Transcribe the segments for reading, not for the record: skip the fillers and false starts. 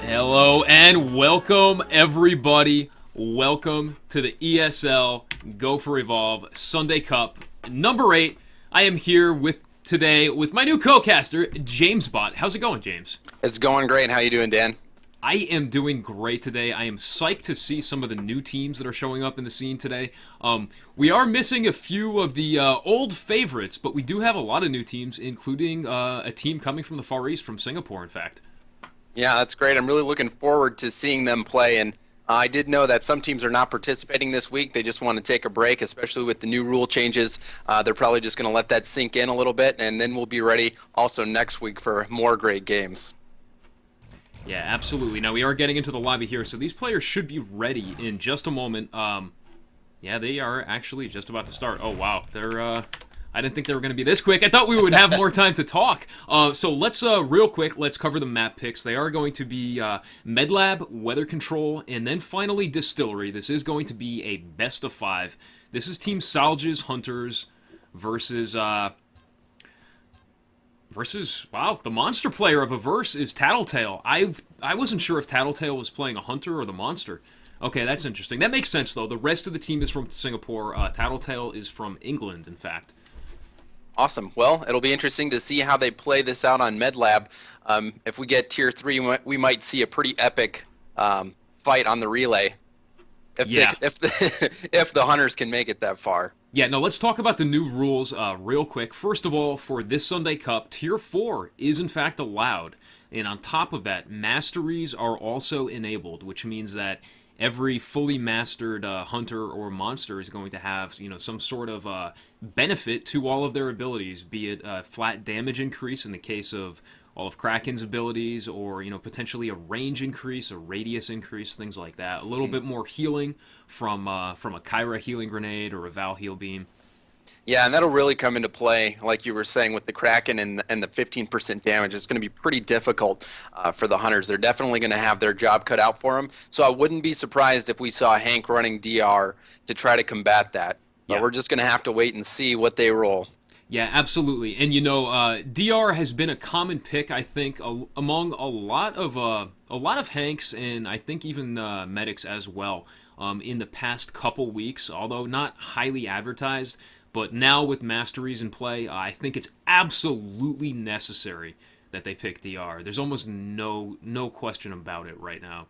Hello and welcome, everybody. Welcome to the ESL Go4Evolve Sunday Cup number 8. I am here today with my new co-caster, James Bott. How's it going, James? It's going great. How you doing, Dan? I am doing great today. I am psyched to see some of the new teams that are showing up in the scene today. We are missing a few of the old favorites, but we do have a lot of new teams, including a team coming from the Far East, from Singapore, in fact. Yeah, that's great. I'm really looking forward to seeing them play. And I did know that some teams are not participating this week. They just want to take a break, especially with the new rule changes. They're probably just going to let that sink in a little bit, and then we'll be ready also next week for more great games. Yeah, absolutely. Now, we are getting into the lobby here, so these players should be ready in just a moment. Yeah, they are actually just about to start. Oh, wow. I didn't think they were going to be this quick. I thought we would have more time to talk. So let's, real quick, let's cover the map picks. They are going to be Medlab, Weather Control, and then finally Distillery. This is going to be a best of 5. This is Team Salges Hunters versus, wow, the monster player of Averse is Tattletale. I wasn't sure if Tattletale was playing a Hunter or the Monster. Okay, that's interesting. That makes sense, though. The rest of the team is from Singapore. Tattletale is from England, in fact. Awesome. Well, it'll be interesting to see how they play this out on MedLab. If we get Tier 3, we might see a pretty epic fight on the relay. If the Hunters can make it that far. Yeah, no, let's talk about the new rules real quick. First of all, for this Sunday Cup, Tier 4 is in fact allowed. And on top of that, Masteries are also enabled, which means that every fully mastered hunter or monster is going to have, some sort of benefit to all of their abilities, be it a flat damage increase in the case of all of Kraken's abilities, or potentially a range increase, a radius increase, things like that. A little bit more healing from a Kyra healing grenade or a Val heal beam. Yeah, and that'll really come into play, like you were saying, with the Kraken and the 15% damage. It's going to be pretty difficult for the Hunters. They're definitely going to have their job cut out for them. So I wouldn't be surprised if we saw Hank running DR to try to combat that. But we're just going to have to wait and see what they roll. Yeah, absolutely. And DR has been a common pick, I think, among a lot of Hanks, and I think even medics as well, in the past couple weeks. Although not highly advertised. But now with Masteries in play, I think it's absolutely necessary that they pick DR. There's almost no question about it right now.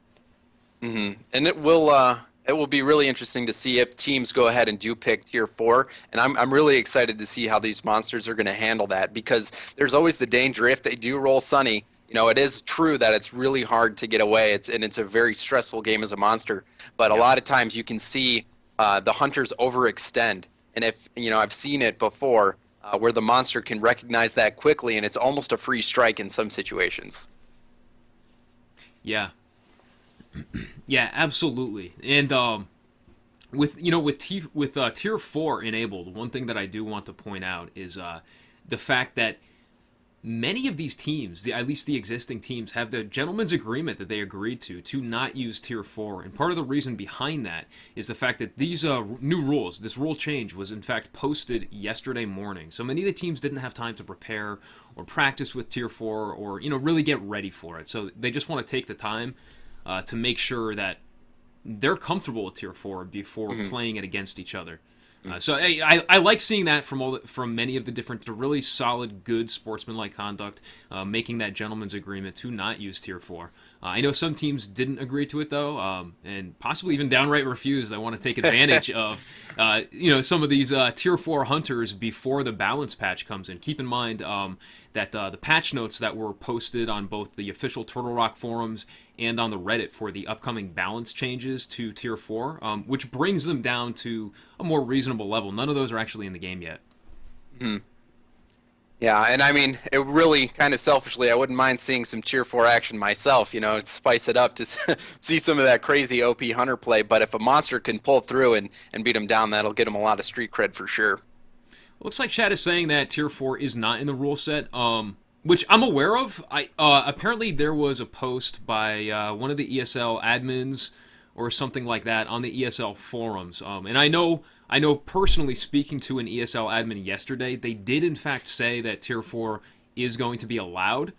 Mm-hmm. And it will be really interesting to see if teams go ahead and do pick Tier 4. And I'm really excited to see how these monsters are going to handle that, because there's always the danger if they do roll Sunny. It is true that it's really hard to get away. It's a very stressful game as a monster. But a lot of times you can see the Hunters overextend. And if, I've seen it before where the monster can recognize that quickly, and it's almost a free strike in some situations. Yeah. Yeah, absolutely. And with Tier 4 enabled, one thing that I do want to point out is the fact that many of these teams, at least the existing teams, have the gentleman's agreement that they agreed to not use Tier 4. And part of the reason behind that is the fact that these new rules, this rule change, was in fact posted yesterday morning. So many of the teams didn't have time to prepare or practice with Tier 4 or, really get ready for it. So they just want to take the time to make sure that they're comfortable with Tier 4 before playing it against each other. So I like seeing that from many of the really solid, good sportsmanlike conduct, making that gentleman's agreement to not use Tier 4. I know some teams didn't agree to it though, and possibly even downright refused. They want to take advantage of some of these Tier 4 hunters before the balance patch comes in. Keep in mind that the patch notes that were posted on both the official Turtle Rock forums and on the Reddit for the upcoming balance changes to Tier 4, which brings them down to a more reasonable level. None of those are actually in the game yet. Mm-hmm. Yeah, and I mean, it really kind of selfishly, I wouldn't mind seeing some Tier 4 action myself, spice it up to see some of that crazy OP Hunter play. But if a monster can pull through and beat him down, that'll get him a lot of street cred for sure. Looks like chat is saying that Tier 4 is not in the rule set. Which I'm aware of. Apparently there was a post by one of the ESL admins or something like that on the ESL forums. And I know personally, speaking to an ESL admin yesterday, they did in fact say that Tier 4 is going to be allowed.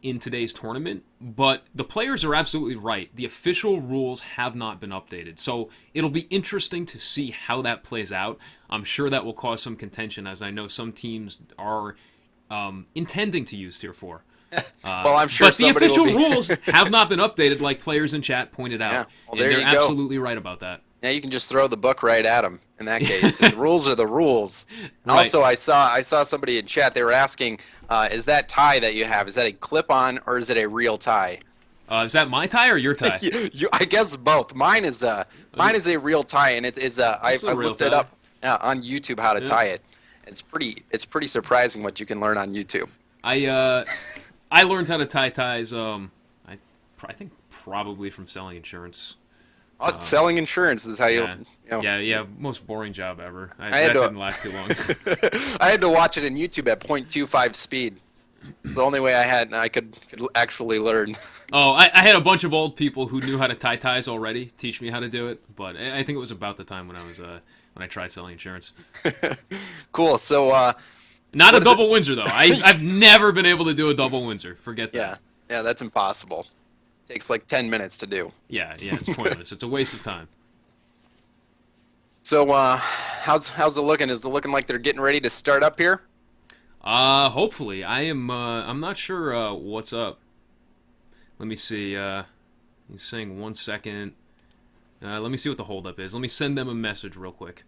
in today's tournament, but the players are absolutely right. The official rules have not been updated. So it'll be interesting to see how that plays out. I'm sure that will cause some contention, as I know some teams are intending to use Tier 4. Well, I'm sure But the somebody official will be. rules have not been updated, like players in chat pointed out. Yeah, well, And there they're you go. absolutely right about that. Now you can just throw the book right at them in that case. The rules are the rules. Right. Also, I saw somebody in chat. They were asking, is that tie that you have, is that a clip-on or is it a real tie? Is that my tie or your tie? I guess both. Mine is a real tie, and it is I It's a real looked it tie. up on YouTube how to tie it. It's pretty surprising what you can learn on YouTube. I learned how to tie ties. I think probably from selling insurance. Selling insurance is how Yeah, you know. yeah. Most boring job ever. had That to- didn't last too long. I had to watch it in YouTube at 0.25 speed. It's the only way I could actually learn. Oh, I had a bunch of old people who knew how to tie ties already teach me how to do it, but I think it was about the time when I tried selling insurance. Cool. So Not a What is double Windsor though. I've never been able to do a double Windsor. Forget that. yeah, that's impossible. Takes like 10 minutes to do. Yeah, it's pointless. It's a waste of time. So how's it looking? Is it looking like they're getting ready to start up here? Hopefully. I'm not sure what's up. Let me see. He's saying 1 second. Let me see what the holdup is. Let me send them a message real quick.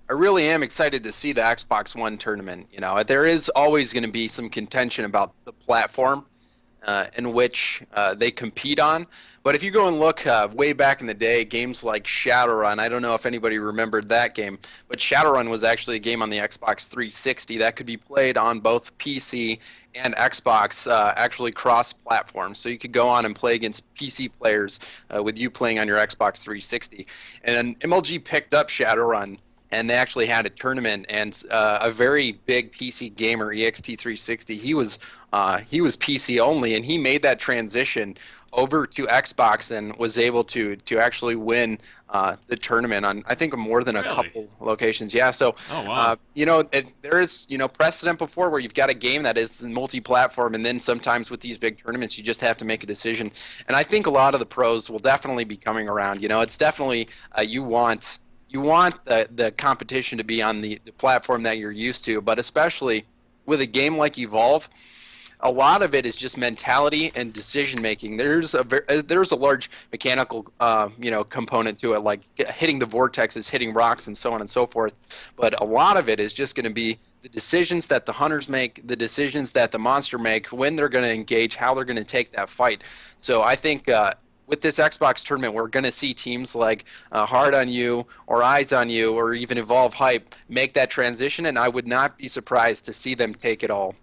I really am excited to see the Xbox One tournament. You know, there is always going to be some contention about the platform in which they compete on. But if you go and look way back in the day, games like Shadowrun, I don't know if anybody remembered that game, but Shadowrun was actually a game on the Xbox 360 that could be played on both PC and Xbox, actually cross-platform. So you could go on and play against PC players with you playing on your Xbox 360. And MLG picked up Shadowrun, and they actually had a tournament, and a very big PC gamer, EXT360, he was PC only, and he made that transition over to Xbox and was able to actually win the tournament on, I think, more than a Really? couple locations. Yeah, so Oh, wow. there is precedent before where you've got a game that is multi-platform, and then sometimes with these big tournaments you just have to make a decision. And I think a lot of the pros will definitely be coming around. It's definitely you want the competition to be on the platform that you're used to, but especially with a game like Evolve, a lot of it is just mentality and decision making. There's a large mechanical component to it, like hitting the vortexes, hitting rocks, and so on and so forth. But a lot of it is just going to be the decisions that the hunters make, the decisions that the monster make, when they're going to engage, how they're going to take that fight. So I think with this Xbox tournament, we're going to see teams like Hard on You or Eyes on You or even Evolve Hype make that transition, and I would not be surprised to see them take it all.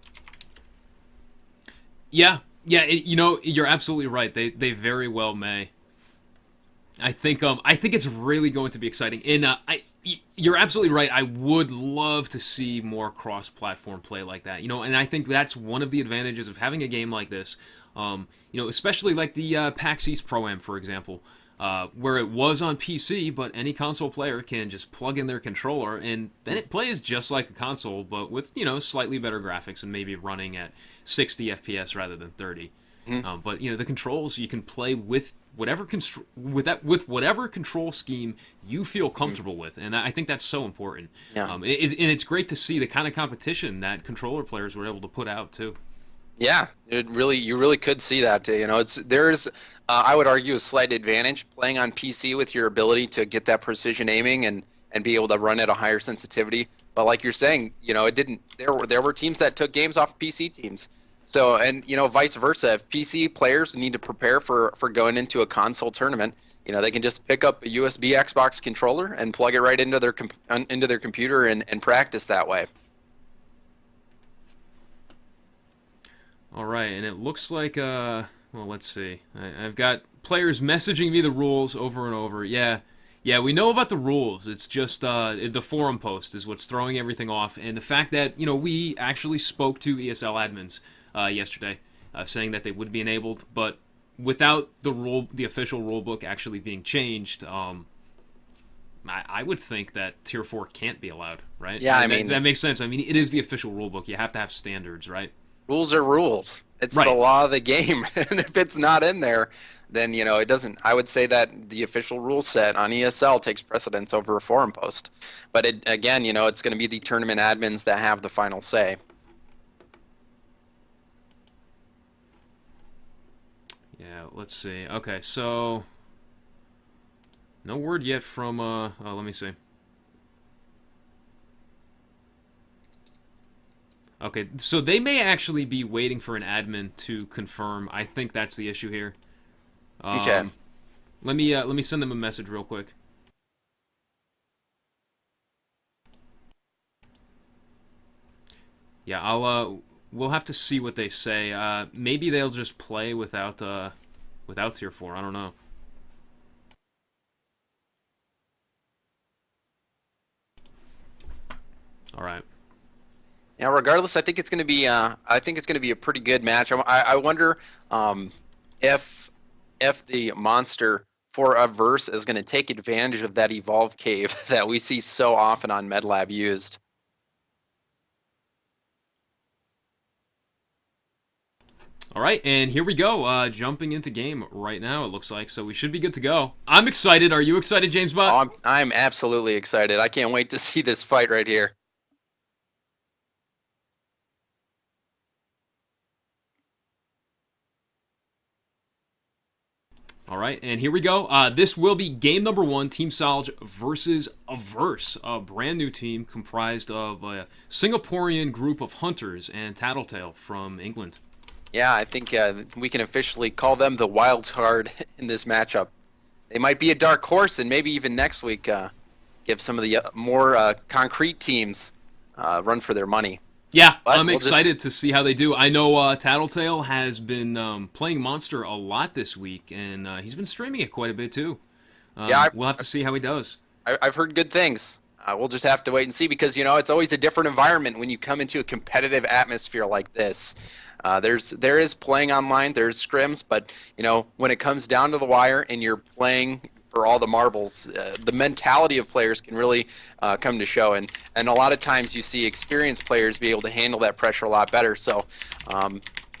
Yeah, you're absolutely right. They very well may. I think it's really going to be exciting, and you're absolutely right. I would love to see more cross-platform play like that. And I think that's one of the advantages of having a game like this. Especially like the PAX East Pro-Am, for example, where it was on PC, but any console player can just plug in their controller, and then it plays just like a console, but with slightly better graphics and maybe running at 60 FPS rather than 30. Mm-hmm. But the controls, you can play with whatever whatever control scheme you feel comfortable with, and I think that's so important. Yeah. And it's great to see the kind of competition that controller players were able to put out too. Yeah, you really could see that. There's I would argue a slight advantage playing on PC with your ability to get that precision aiming and be able to run at a higher sensitivity. But like you're saying, it didn't. There were teams that took games off of PC teams. So and vice versa. If PC players need to prepare for going into a console tournament, they can just pick up a USB Xbox controller and plug it right into their computer and practice that way. All right, and it looks like, well, let's see. I've got players messaging me the rules over and over. Yeah, we know about the rules. It's just the forum post is what's throwing everything off, and the fact that we actually spoke to ESL admins yesterday, saying that they would be enabled, but without the official rulebook actually being changed, I would think that Tier 4 can't be allowed, right? Yeah, I That mean, makes sense. I mean, it is the official rule book. You have to have standards, right? rules are rules. It's the Right. law of the game. And if it's not in there, then, it doesn't. I would say that the official rule set on ESL takes precedence over a forum post. But again, it's going to be the tournament admins that have the final say. Yeah, let's see. Okay, so no word yet from let me see. Okay, so they may actually be waiting for an admin to confirm. I think that's the issue here. Okay. Let me send them a message real quick. Yeah, we'll have to see what they say. Maybe they'll just play without Tier 4. I don't know. All right. Yeah, regardless, I think it's going to be a pretty good match. I wonder if the monster for a verse is going to take advantage of that evolve cave that we see so often on MedLab used. All right, and here we go. Jumping into game right now, it looks like. So we should be good to go. I'm excited. Are you excited, James Bott? Oh, I'm absolutely excited. I can't wait to see this fight right here. All right, and here we go. This will be game number 1, Team Solj versus Averse, a brand new team comprised of a Singaporean group of hunters and Tattletale from England. Yeah, I think we can officially call them the wild card in this matchup. They might be a dark horse, and maybe even next week give some of the more concrete teams run for their money. Yeah, But I'm we'll excited to see how they do. I know Tattletale has been playing Monster a lot this week, and he's been streaming it quite a bit too. Yeah, We'll have to see how he does. I've heard good things. We'll just have to wait and see because it's always a different environment when you come into a competitive atmosphere like this. There is playing online, there's scrims, but when it comes down to the wire and you're playing for all the marbles, the mentality of players can really come to show, and a lot of times you see experienced players be able to handle that pressure a lot better. So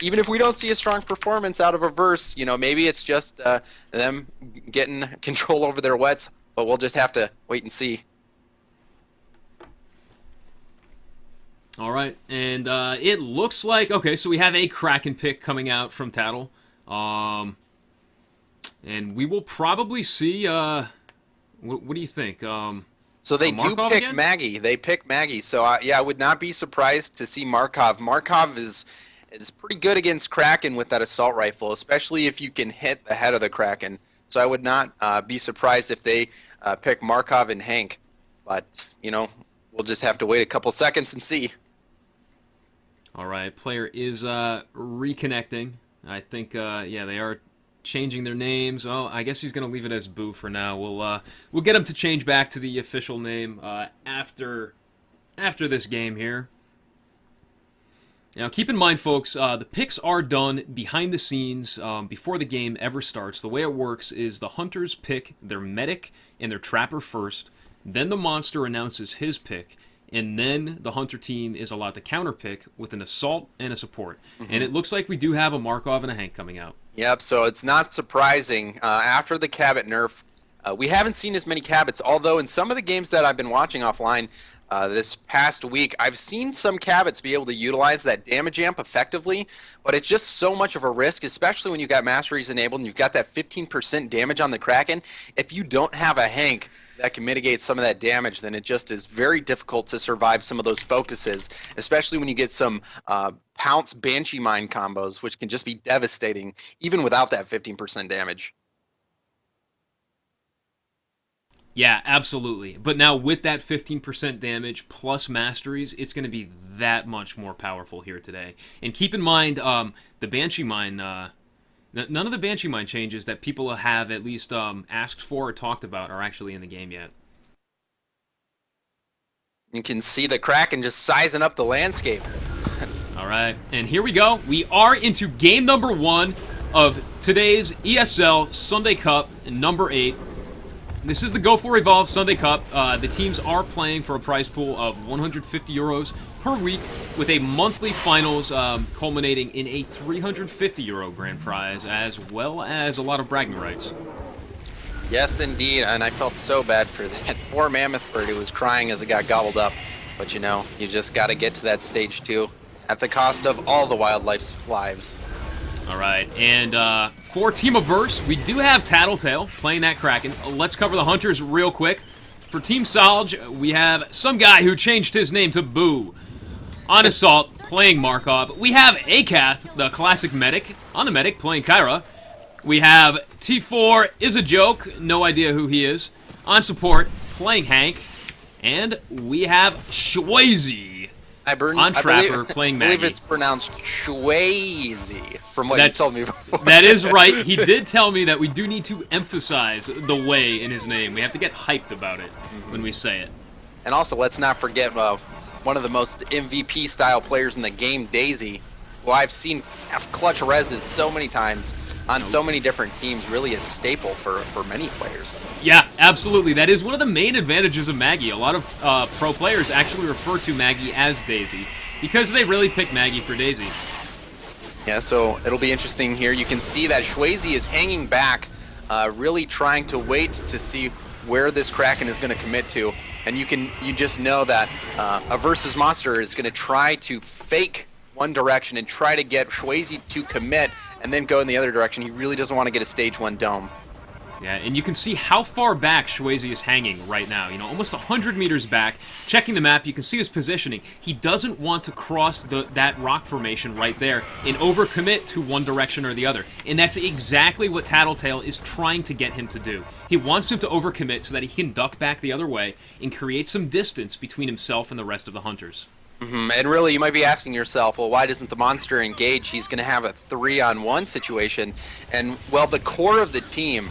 even if we don't see a strong performance out of a verse, maybe it's just them getting control over their wets, but we'll just have to wait and see. All right, and it looks like okay. So we have a Kraken pick coming out from Tattle, and we will probably see. What do you think? So they do Markov pick again? Maggie. They pick Maggie. So I would not be surprised to see Markov. Markov is pretty good against Kraken with that assault rifle, especially if you can hit the head of the Kraken. So I would not be surprised if they pick Markov and Hank. But we'll just have to wait a couple seconds and see. All right, player is reconnecting. I think yeah, they are changing their names. Well, I guess he's gonna leave it as Boo for now. We'll get him to change back to the official name after this game here. Now, keep in mind, folks, the picks are done behind the scenes before the game ever starts. The way it works is the hunters pick their medic and their trapper first, then the monster announces his pick, and then the hunter team is allowed to counterpick with an assault and a support. Mm-hmm. And it looks like we do have a Markov and a Hank coming out. Yep, so it's not surprising. After the Cabot nerf, we haven't seen as many Cabots, although in some of the games that I've been watching offline this past week, I've seen some Cabots be able to utilize that damage amp effectively, but it's just so much of a risk, especially when you've got masteries enabled and you've got that 15% damage on the Kraken. If you don't have a Hank that can mitigate some of that damage, then it just is very difficult to survive some of those focuses, especially when you get some Pounce Banshee Mine combos, which can just be devastating, even without that 15% damage. Yeah, absolutely. But now with that 15% damage plus masteries, it's going to be that much more powerful here today. And keep in mind, the Banshee Mine, none of the Banshee Mine changes that people have at least asked for or talked about are actually in the game yet. You can see the Kraken just sizing up the landscape. All right, and here we go. We are into game number 1 of today's ESL Sunday Cup, number 8. This is the Go4Evolve Sunday Cup. The teams are playing for a prize pool of 150 euros per week, with a monthly finals culminating in a 350 euro grand prize, as well as a lot of bragging rights. Yes, indeed, and I felt so bad for that poor mammoth bird who was crying as it got gobbled up. But you know, you just got to get to that stage 2 at the cost of all the wildlife's lives. All right, and for Team Averse, we do have Tattletale playing that Kraken. Let's cover the Hunters real quick. For Team Salge, we have some guy who changed his name to Boo. On Assault, playing Markov. We have Akath, the classic medic, on the medic, playing Kyra. We have T4 is a joke, no idea who he is. On Support, playing Hank. And we have Shwazy on Trapper, playing Maggie. I believe it's pronounced Shwazy, from what you told me before. That is right. He did tell me that we do need to emphasize the way in his name. We have to get hyped about it when we say it. And also, let's not forget one of the most MVP-style players in the game, Daisy, who I've seen have clutch reses so many times on so many different teams, really a staple for many players. Yeah, absolutely. That is one of the main advantages of Maggie. A lot of pro players actually refer to Maggie as Daisy because they really pick Maggie for Daisy. Yeah, so it'll be interesting here. You can see that Shwazy is hanging back, really trying to wait to see where this Kraken is going to commit to. And you just know that a versus monster is going to try to fake one direction and try to get Shwazy to commit and then go in the other direction. He really doesn't want to get a stage 1 dome. Yeah, and you can see how far back Shwazy is hanging right now. You know, almost 100 meters back. Checking the map, you can see his positioning. He doesn't want to cross that rock formation right there and overcommit to one direction or the other. And that's exactly what Tattletale is trying to get him to do. He wants him to overcommit so that he can duck back the other way and create some distance between himself and the rest of the Hunters. And really, you might be asking yourself, well, why doesn't the monster engage? He's going to have a 3-on-1 situation. And, well, the core of the team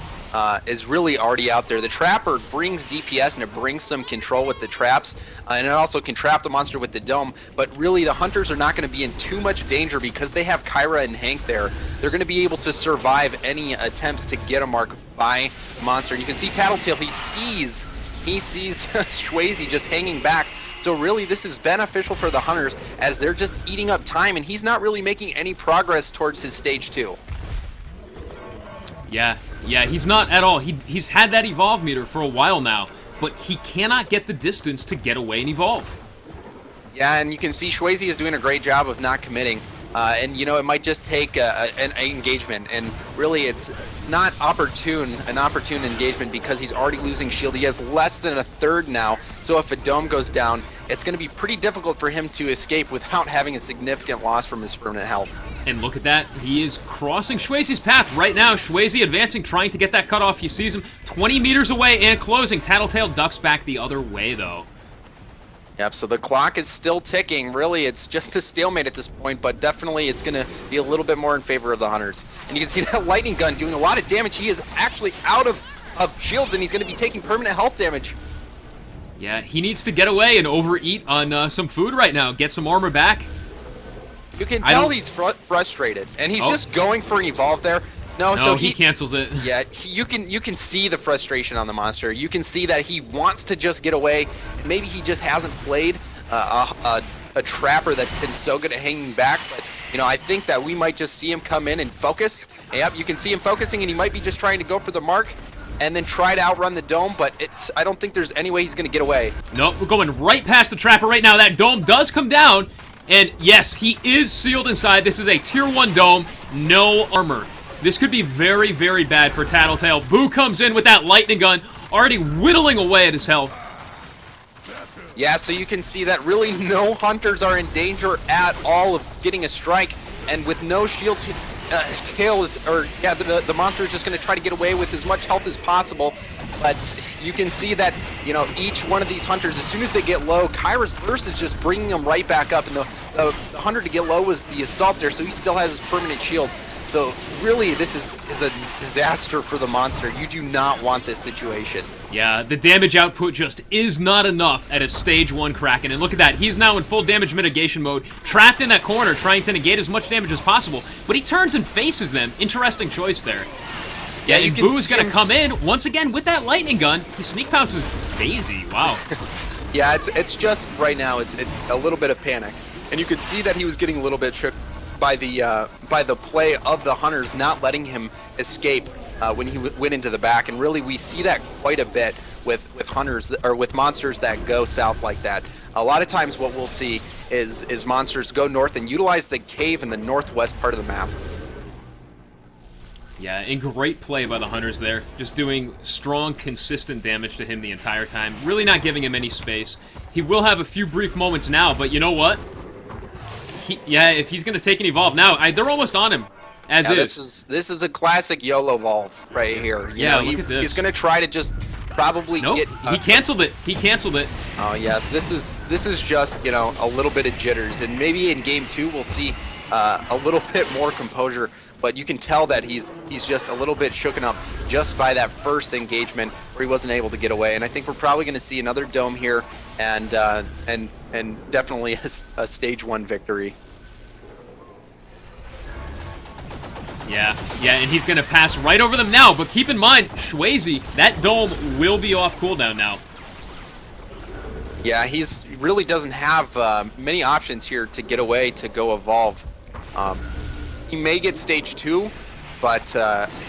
is really already out there. The Trapper brings DPS and it brings some control with the traps, and it also can trap the monster with the dome. But really, the Hunters are not going to be in too much danger because they have Kyra and Hank there. They're going to be able to survive any attempts to get a mark by the monster. And you can see Tattletale, he sees Shwazy just hanging back. So really, this is beneficial for the Hunters as they're just eating up time, and he's not really making any progress towards his stage 2. Yeah, he's not at all. He's had that evolve meter for a while now, but he cannot get the distance to get away and evolve. Yeah, and you can see Shwazy is doing a great job of not committing. And, you know, it might just take an engagement, and really it's not an opportune engagement because he's already losing shield. He has less than a third now, so if a dome goes down, it's going to be pretty difficult for him to escape without having a significant loss from his permanent health. And look at that. He is crossing Shwazy's path right now. Shwazy advancing, trying to get that cutoff. He sees him 20 meters away and closing. Tattletale ducks back the other way, though. Yep, so the clock is still ticking. Really, it's just a stalemate at this point, but definitely it's going to be a little bit more in favor of the Hunters. And you can see that lightning gun doing a lot of damage. He is actually out of shields, and he's going to be taking permanent health damage. Yeah, he needs to get away and overeat on some food right now. Get some armor back. You can tell he's frustrated, and he's just going for an evolve there. No, so he cancels it. Yeah, you can see the frustration on the monster. You can see that he wants to just get away. Maybe he just hasn't played a trapper that's been so good at hanging back. But you know, I think that we might just see him come in and focus. Yep, you can see him focusing, and he might be just trying to go for the mark and then try to outrun the dome. But I don't think there's any way he's going to get away. Nope, we're going right past the trapper right now. That dome does come down, and yes, he is sealed inside. This is a tier 1 dome, no armor. This could be very, very bad for Tattletale. Boo comes in with that lightning gun, already whittling away at his health. Yeah, so you can see that really no Hunters are in danger at all of getting a strike, and with no shield, the monster is just going to try to get away with as much health as possible. But you can see that, you know, each one of these Hunters, as soon as they get low, Kyra's burst is just bringing them right back up, and the Hunter to get low was the assault there, so he still has his permanent shield. So really, this is a disaster for the monster. You do not want this situation. Yeah, the damage output just is not enough at a stage 1 Kraken. And look at that, he's now in full damage mitigation mode, trapped in that corner, trying to negate as much damage as possible. But he turns and faces them. Interesting choice there. Yeah, you and can Boo's see going to him- come in once again with that lightning gun. He sneak pounces Daisy. Wow. Yeah, it's just right now. It's a little bit of panic, and you could see that he was getting a little bit tricked by the play of the hunters not letting him escape when he went into the back. And really, we see that quite a bit with hunters or with monsters that go south like that. A lot of times, what we'll see is monsters go north and utilize the cave in the northwest part of the map. Yeah, and great play by the Hunters there. Just doing strong, consistent damage to him the entire time. Really not giving him any space. He will have a few brief moments now, but you know what? If he's going to take an evolve now, they're almost on him, as is. This is a classic YOLO evolve right here. You know, look at this. He's going to try to just probably get... he canceled it. He canceled it. Oh, yes. This is just, a little bit of jitters. And maybe in Game 2 we'll see a little bit more composure. But you can tell that he's just a little bit shooken up just by that first engagement where he wasn't able to get away. And I think we're probably going to see another dome here and definitely a stage 1 victory. Yeah, and he's going to pass right over them now. But keep in mind, Shwazy, that dome will be off cooldown now. Yeah, he really doesn't have many options here to get away to go evolve. He may get stage 2, but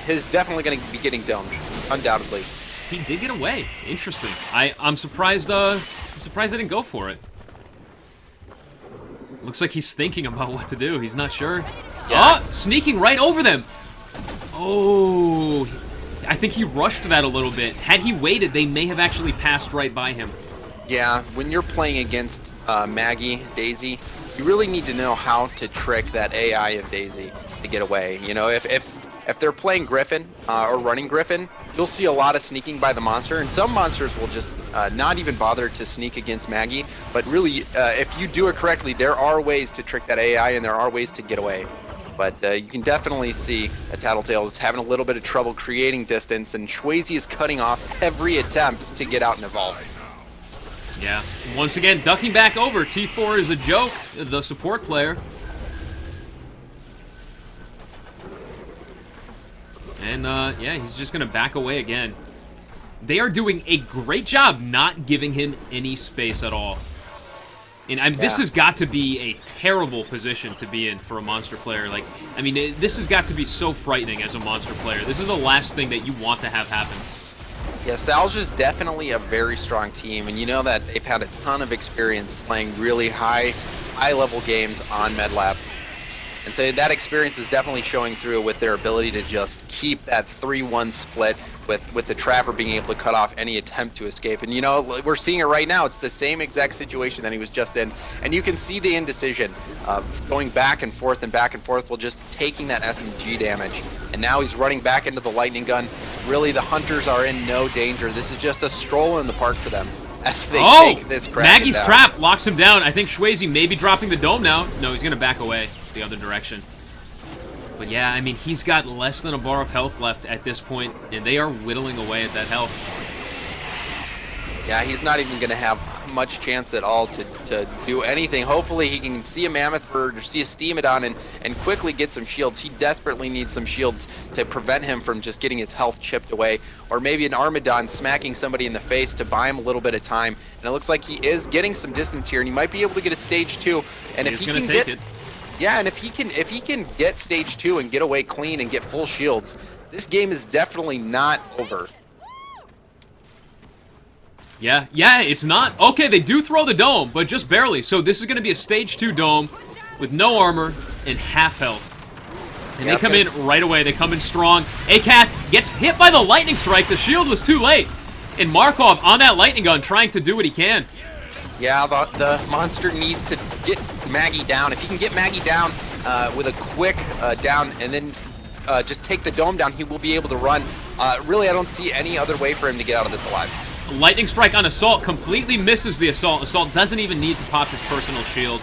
he's definitely going to be getting domed, undoubtedly. He did get away. Interesting. I'm surprised. I'm surprised I didn't go for it. Looks like he's thinking about what to do. He's not sure. Yeah. Oh, sneaking right over them. Oh, I think he rushed that a little bit. Had he waited, they may have actually passed right by him. Yeah, when you're playing against Maggie, Daisy, you really need to know how to trick that AI of Daisy to get away. You know, if they're playing Griffin or running Griffin, you'll see a lot of sneaking by the monster, and some monsters will just not even bother to sneak against Maggie. But really, if you do it correctly, there are ways to trick that AI, and there are ways to get away. But you can definitely see that Tattletale is having a little bit of trouble creating distance, and Shwazy is cutting off every attempt to get out and evolve. Yeah. Once again, ducking back over. T4 is a joke, the support player. And, he's just going to back away again. They are doing a great job not giving him any space at all. And this has got to be a terrible position to be in for a monster player. Like, I mean, this has got to be so frightening as a monster player. This is the last thing that you want to have happen. Yeah, Salge is definitely a very strong team, and you know that they've had a ton of experience playing really high-level games on MedLab. And so that experience is definitely showing through with their ability to just keep that 3-1 split with the Trapper being able to cut off any attempt to escape. And you know, we're seeing it right now. It's the same exact situation that he was just in. And you can see the indecision of going back and forth while just taking that SMG damage. And now he's running back into the lightning gun. Really, the Hunters are in no danger. This is just a stroll in the park for them as they take this Kraken Maggie's down. trap locks him down. I think Shwazy may be dropping the dome now. No, he's going to back away the other direction. But yeah, I mean, he's got less than a bar of health left at this point, and they are whittling away at that health. Yeah, he's not even going to have much chance at all to do anything. Hopefully he can see a Mammoth Bird or see a Steamodon and quickly get some shields. He desperately needs some shields to prevent him from just getting his health chipped away. Or maybe an Armadon smacking somebody in the face to buy him a little bit of time. And it looks like he is getting some distance here, and he might be able to get a stage 2. And if he can get it. Yeah, and if he can get stage 2 and get away clean and get full shields, this game is definitely not over. Yeah, it's not. Okay, they do throw the dome, but just barely. So this is going to be a stage 2 dome with no armor and half health. And they come in right away. They come in strong. ACAT gets hit by the lightning strike. The shield was too late. And Markov on that lightning gun trying to do what he can. Yeah, the monster needs to get Maggie down. If he can get Maggie down with a quick down and then just take the dome down, he will be able to run. Really, I don't see any other way for him to get out of this alive. Lightning strike on Assault completely misses the Assault. Assault doesn't even need to pop his personal shield.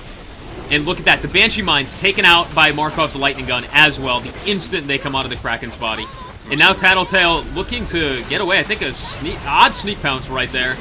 And look at that. The Banshee Mine's taken out by Markov's lightning gun as well the instant they come out of the Kraken's body. And now Tattletale looking to get away. I think a odd sneak pounce right there.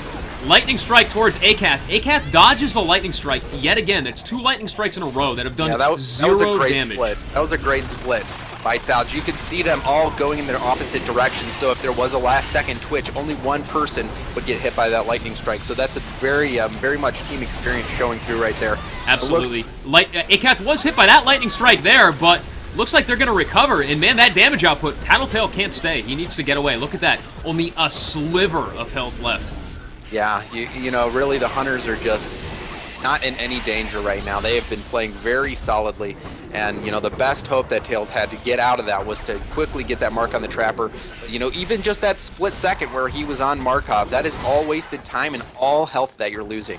Lightning strike towards ACAT. ACAT dodges the lightning strike yet again. That's 2 lightning strikes in a row that have done zero that was a great damage. Split. That was a great split. by Salge. You could see them all going in their opposite directions, so if there was a last-second twitch, only one person would get hit by that lightning strike. So that's a very much team experience showing through right there. Absolutely. Akath was hit by that lightning strike there, but looks like they're going to recover. And, man, that damage output, Tattletale can't stay. He needs to get away. Look at that. Only a sliver of health left. Yeah, you know, really the Hunters are just not in any danger right now. They have been playing very solidly, and you know, the best hope that Tails had to get out of that was to quickly get that mark on the Trapper. But you know, even just that split second where he was on Markov, that is all wasted time and all health that you're losing.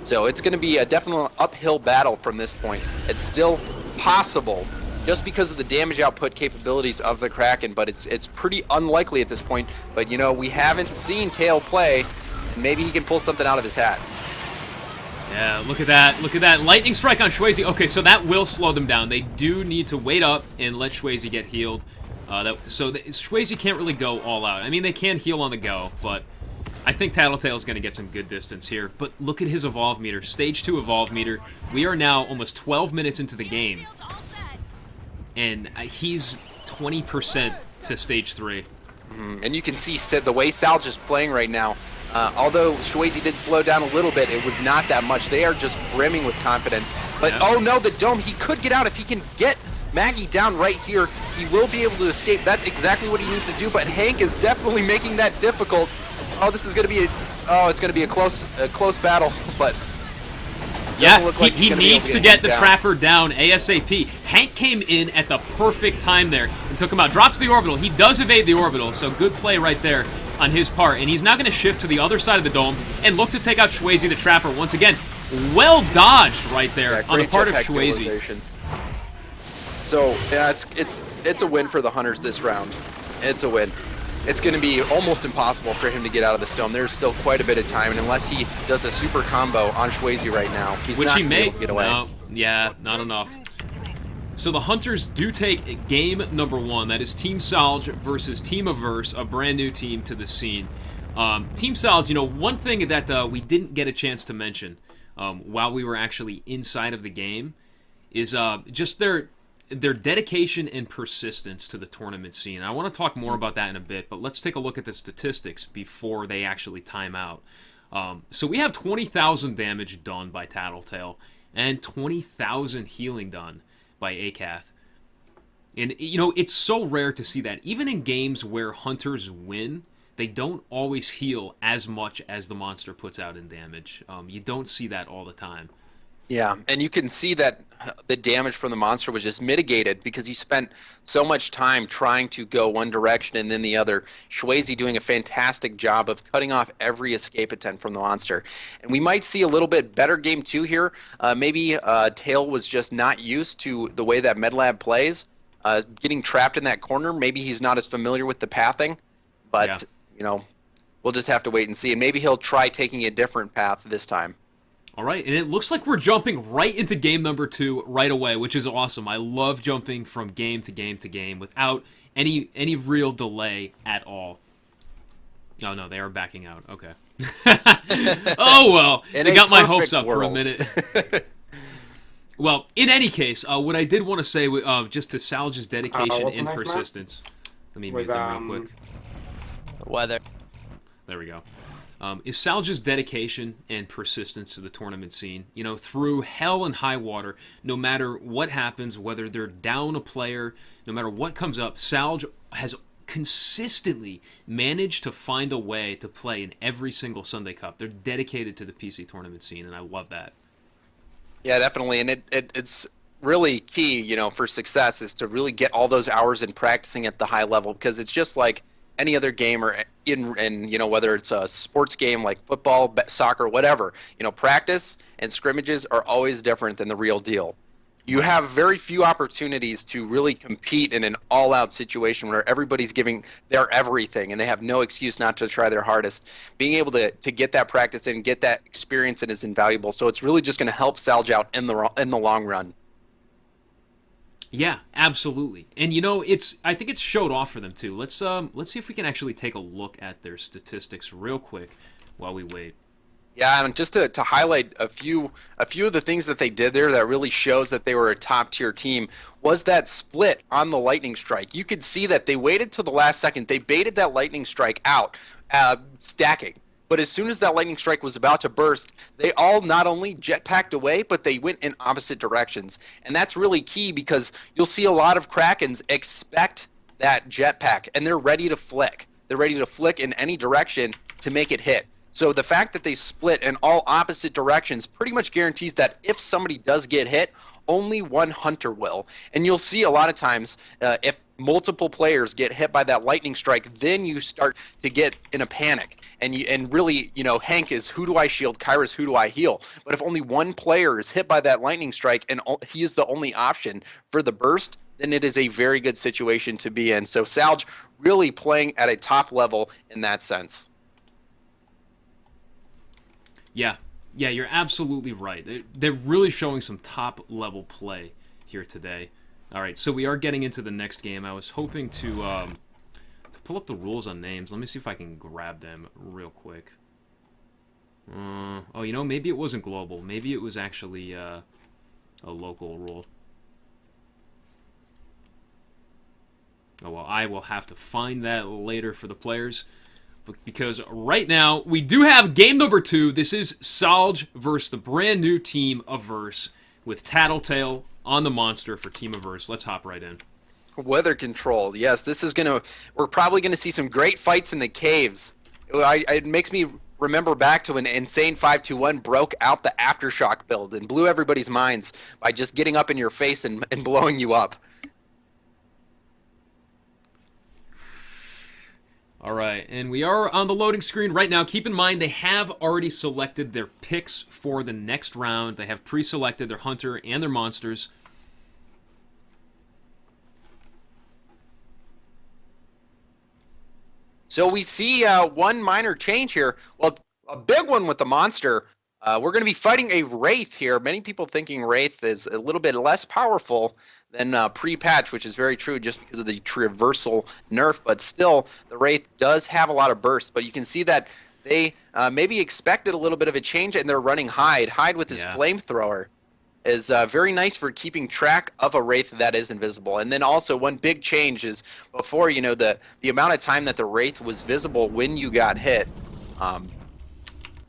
So it's going to be a definite uphill battle from this point. It's still possible just because of the damage output capabilities of the Kraken, but it's pretty unlikely at this point. But you know, we haven't seen Tail play, and maybe he can pull something out of his hat. Yeah, look at that. Look at that. Lightning strike on Shwayze. Okay, so that will slow them down. They do need to wait up and let Shwayze get healed. Shwayze can't really go all out. I mean, they can heal on the go, but I think Tattletale's going to get some good distance here. But look at his Evolve meter. Stage 2 Evolve meter. We are now almost 12 minutes into the game. And he's 20% to Stage 3. And you can see the way Salge is playing right now. Although Shwayze did slow down a little bit, it was not that much. They are just brimming with confidence. But oh no, the dome, he could get out. If he can get Maggie down right here, he will be able to escape. That's exactly what he needs to do, but Hank is definitely making that difficult. Oh, this is going to be it's going to be a close battle, but yeah, like he needs to get the Trapper down ASAP. Hank came in at the perfect time there and took him out. Drops the orbital. He does evade the orbital, so good play right there on his part. And he's now going to shift to the other side of the dome and look to take out Shwayze the Trapper once again. Well dodged right there on the part of Shwayze. So yeah, it's a win for the Hunters this round. It's a win. It's going to be almost impossible for him to get out of this dome. There's still quite a bit of time, and unless he does a super combo on Shwayze right now, he's not going to be able to get away. No, yeah, not enough. So the Hunters do take game number 1. That is Team Salge versus Team Averse, a brand new team to the scene. Team Salge, you know, one thing that we didn't get a chance to mention while we were actually inside of the game is just their dedication and persistence to the tournament scene. I want to talk more about that in a bit, but let's take a look at the statistics before they actually time out. So we have 20,000 damage done by Tattletale and 20,000 healing done by Akath. And, you know, it's so rare to see that. Even in games where Hunters win, they don't always heal as much as the monster puts out in damage. You don't see that all the time. Yeah, and you can see that the damage from the monster was just mitigated because he spent so much time trying to go one direction and then the other. Shwayze doing a fantastic job of cutting off every escape attempt from the monster. And we might see a little bit better game 2 here. Maybe Tail was just not used to the way that MedLab plays. Getting trapped in that corner, maybe he's not as familiar with the pathing. But, you know, we'll just have to wait and see. And maybe he'll try taking a different path this time. All right, and it looks like we're jumping right into game number 2 right away, which is awesome. I love jumping from game to game to game without any real delay at all. Oh, no, they are backing out. Okay. Oh, well, they got my hopes up for a minute. Well, in any case, what I did want to say, just to Salge's dedication and persistence. Let me mute them real quick. Weather. There we go. Is Salge's dedication and persistence to the tournament scene. You know, through hell and high water, no matter what happens, whether they're down a player, no matter what comes up, Salge has consistently managed to find a way to play in every single Sunday Cup. They're dedicated to the PC tournament scene, and I love that. Yeah, definitely, and it's really key, you know, for success is to really get all those hours in practicing at the high level, because it's just like any other game, or in you know, whether it's a sports game like football, soccer, whatever, you know, practice and scrimmages are always different than the real deal. You have very few opportunities to really compete in an all-out situation where everybody's giving their everything and they have no excuse not to try their hardest. Being able to get that practice in, get that experience in is invaluable. So it's really just going to help Salge out in the long run. Yeah, absolutely. And you know, I think it's showed off for them too. Let's see if we can actually take a look at their statistics real quick while we wait. Yeah, and just to highlight a few of the things that they did there that really shows that they were a top tier team was that split on the lightning strike. You could see that they waited till the last second. They baited that lightning strike out, stacking. But as soon as that lightning strike was about to burst, they all not only jetpacked away, but they went in opposite directions. And that's really key because you'll see a lot of Krakens expect that jetpack, and they're ready to flick. They're ready to flick in any direction to make it hit. So the fact that they split in all opposite directions pretty much guarantees that if somebody does get hit, only one hunter will. And you'll see a lot of times if multiple players get hit by that lightning strike, then you start to get in a panic. And really, Hank is who do I shield, Kyra's who do I heal. But if only one player is hit by that lightning strike and he is the only option for the burst, then it is a very good situation to be in. So Salge really playing at a top level in that sense. Yeah, yeah, you're absolutely right. They're really showing some top level play here today. All right, so we are getting into the next game. I was hoping to pull up the rules on names. Let me see if I can grab them real quick. Oh, maybe it wasn't global. Maybe it was actually a local rule. Oh, well, I will have to find that later for the players. Because right now, we do have game number 2. This is Salge versus the brand new Team Averse with Tattletale on the monster for Team Averse. Let's hop right in. Weather control. Yes, we're probably going to see some great fights in the caves. It makes me remember back to when Insane 521 broke out the Aftershock build and blew everybody's minds by just getting up in your face and blowing you up. All right, and we are on the loading screen right now. Keep in mind, they have already selected their picks for the next round. They have pre-selected their hunter and their monsters. So we see one minor change here. Well, a big one with the monster. We're going to be fighting a Wraith here. Many people thinking Wraith is a little bit less powerful than pre-patch, which is very true just because of the traversal nerf. But still, the Wraith does have a lot of burst. But you can see that they maybe expected a little bit of a change, and they're running Hyde. Hyde with his flamethrower is very nice for keeping track of a Wraith that is invisible. And then also one big change is before, the amount of time that the Wraith was visible when you got hit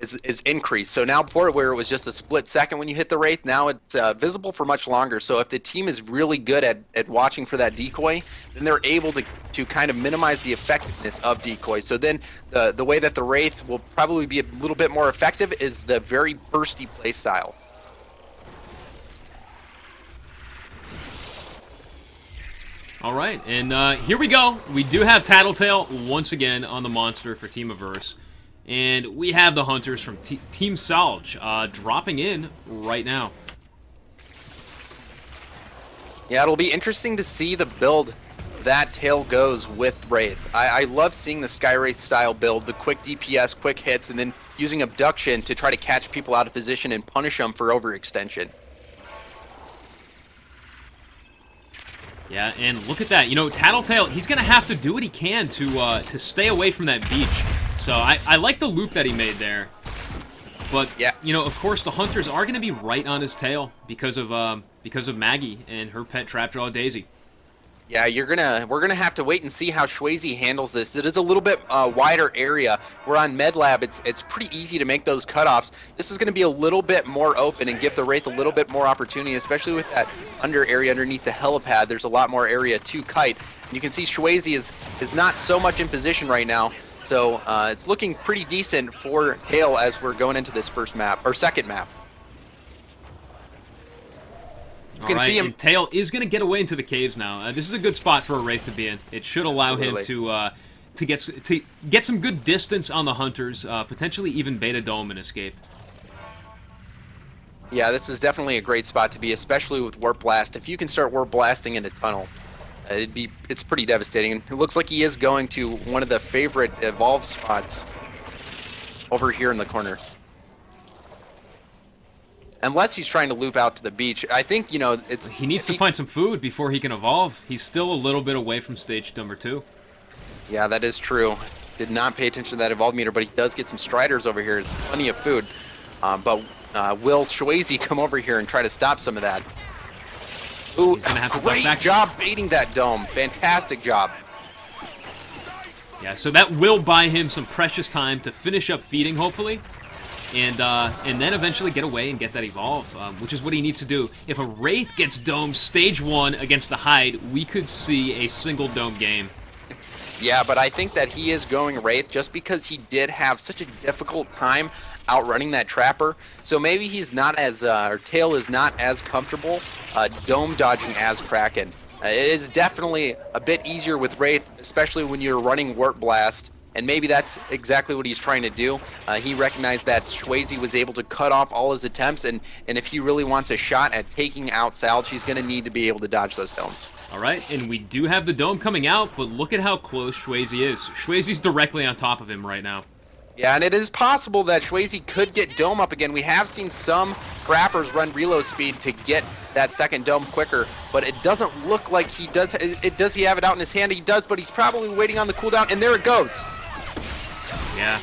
is increased. So now before where it was just a split second when you hit the Wraith, now it's visible for much longer. So if the team is really good at watching for that decoy, then they're able to kind of minimize the effectiveness of decoy. So then the way that the Wraith will probably be a little bit more effective is the very bursty play style. All right, and here we go. We do have Tattletale once again on the monster for Team Averse. And we have the hunters from Team Salge dropping in right now. Yeah, it'll be interesting to see the build that Tail goes with Wraith. I love seeing the Sky Wraith style build, the quick DPS, quick hits, and then using Abduction to try to catch people out of position and punish them for overextension. Yeah, and look at that. Tattletale, he's going to have to do what he can to stay away from that beach. So I like the loop that he made there. But, yeah, of course, the hunters are going to be right on his tail because of Maggie and her pet Trapjaw Daisy. Yeah, we're gonna have to wait and see how Shwazy handles this. It is a little bit wider area. We're on MedLab. It's pretty easy to make those cutoffs. This is gonna be a little bit more open and give the Wraith a little bit more opportunity, especially with that under area underneath the helipad. There's a lot more area to kite. And you can see Shwazy is not so much in position right now. So it's looking pretty decent for Tail as we're going into this first map or second map. You can see him. Tail is going to get away into the caves now. This is a good spot for a Wraith to be in. It should allow him to get some good distance on the hunters, potentially even beta dome and escape. Yeah, this is definitely a great spot to be, especially with Warp Blast. If you can start Warp Blasting in a tunnel, it's pretty devastating. And it looks like he is going to one of the favorite Evolve spots over here in the corner. Unless he's trying to loop out to the beach. I think, he needs to find some food before he can evolve. He's still a little bit away from stage number 2. Yeah, that is true. did not pay attention to that evolve meter, but he does get some striders over here. It's plenty of food. But will Swayze come over here and try to stop some of that? Ooh, great job baiting that dome. Fantastic job. Yeah, so that will buy him some precious time to finish up feeding, hopefully. And then eventually get away and get that evolve, which is what he needs to do. If a Wraith gets domed stage 1 against a Hyde, we could see a single dome game. Yeah, but I think that he is going Wraith just because he did have such a difficult time outrunning that Trapper. So maybe he's not as, or Tail is not as comfortable dome dodging as Kraken. It is definitely a bit easier with Wraith, especially when you're running Warp Blast. And maybe that's exactly what he's trying to do. He recognized that Swayze was able to cut off all his attempts, and if he really wants a shot at taking out Salge, he's going to need to be able to dodge those domes. All right, and we do have the dome coming out, but look at how close Swayze is. Swayze's directly on top of him right now. Yeah, and it is possible that Swayze could get dome up again. We have seen some Trappers run reload speed to get that second dome quicker, but it doesn't look like he does. Does he have it out in his hand? He does, but he's probably waiting on the cooldown, and there it goes. Yeah.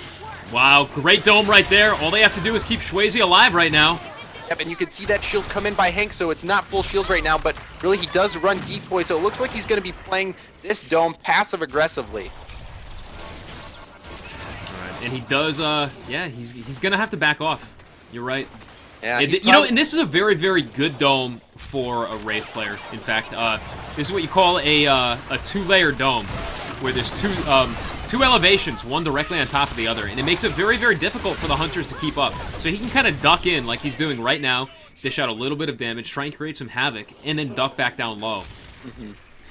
Wow, great dome right there. All they have to do is keep Swayze alive right now. Yep, and you can see that shield come in by Hank, so it's not full shields right now, but really he does run decoy, so it looks like he's going to be playing this dome passive-aggressively. All right, and he does, yeah, he's going to have to back off. You're right. Yeah, you know, and this is a very, very good dome for a Wraith player. In fact, this is what you call a two-layer dome, where there's two elevations, one directly on top of the other, and it makes it very, very difficult for the hunters to keep up. So he can kind of duck in like he's doing right now, dish out a little bit of damage, try and create some havoc, and then duck back down low.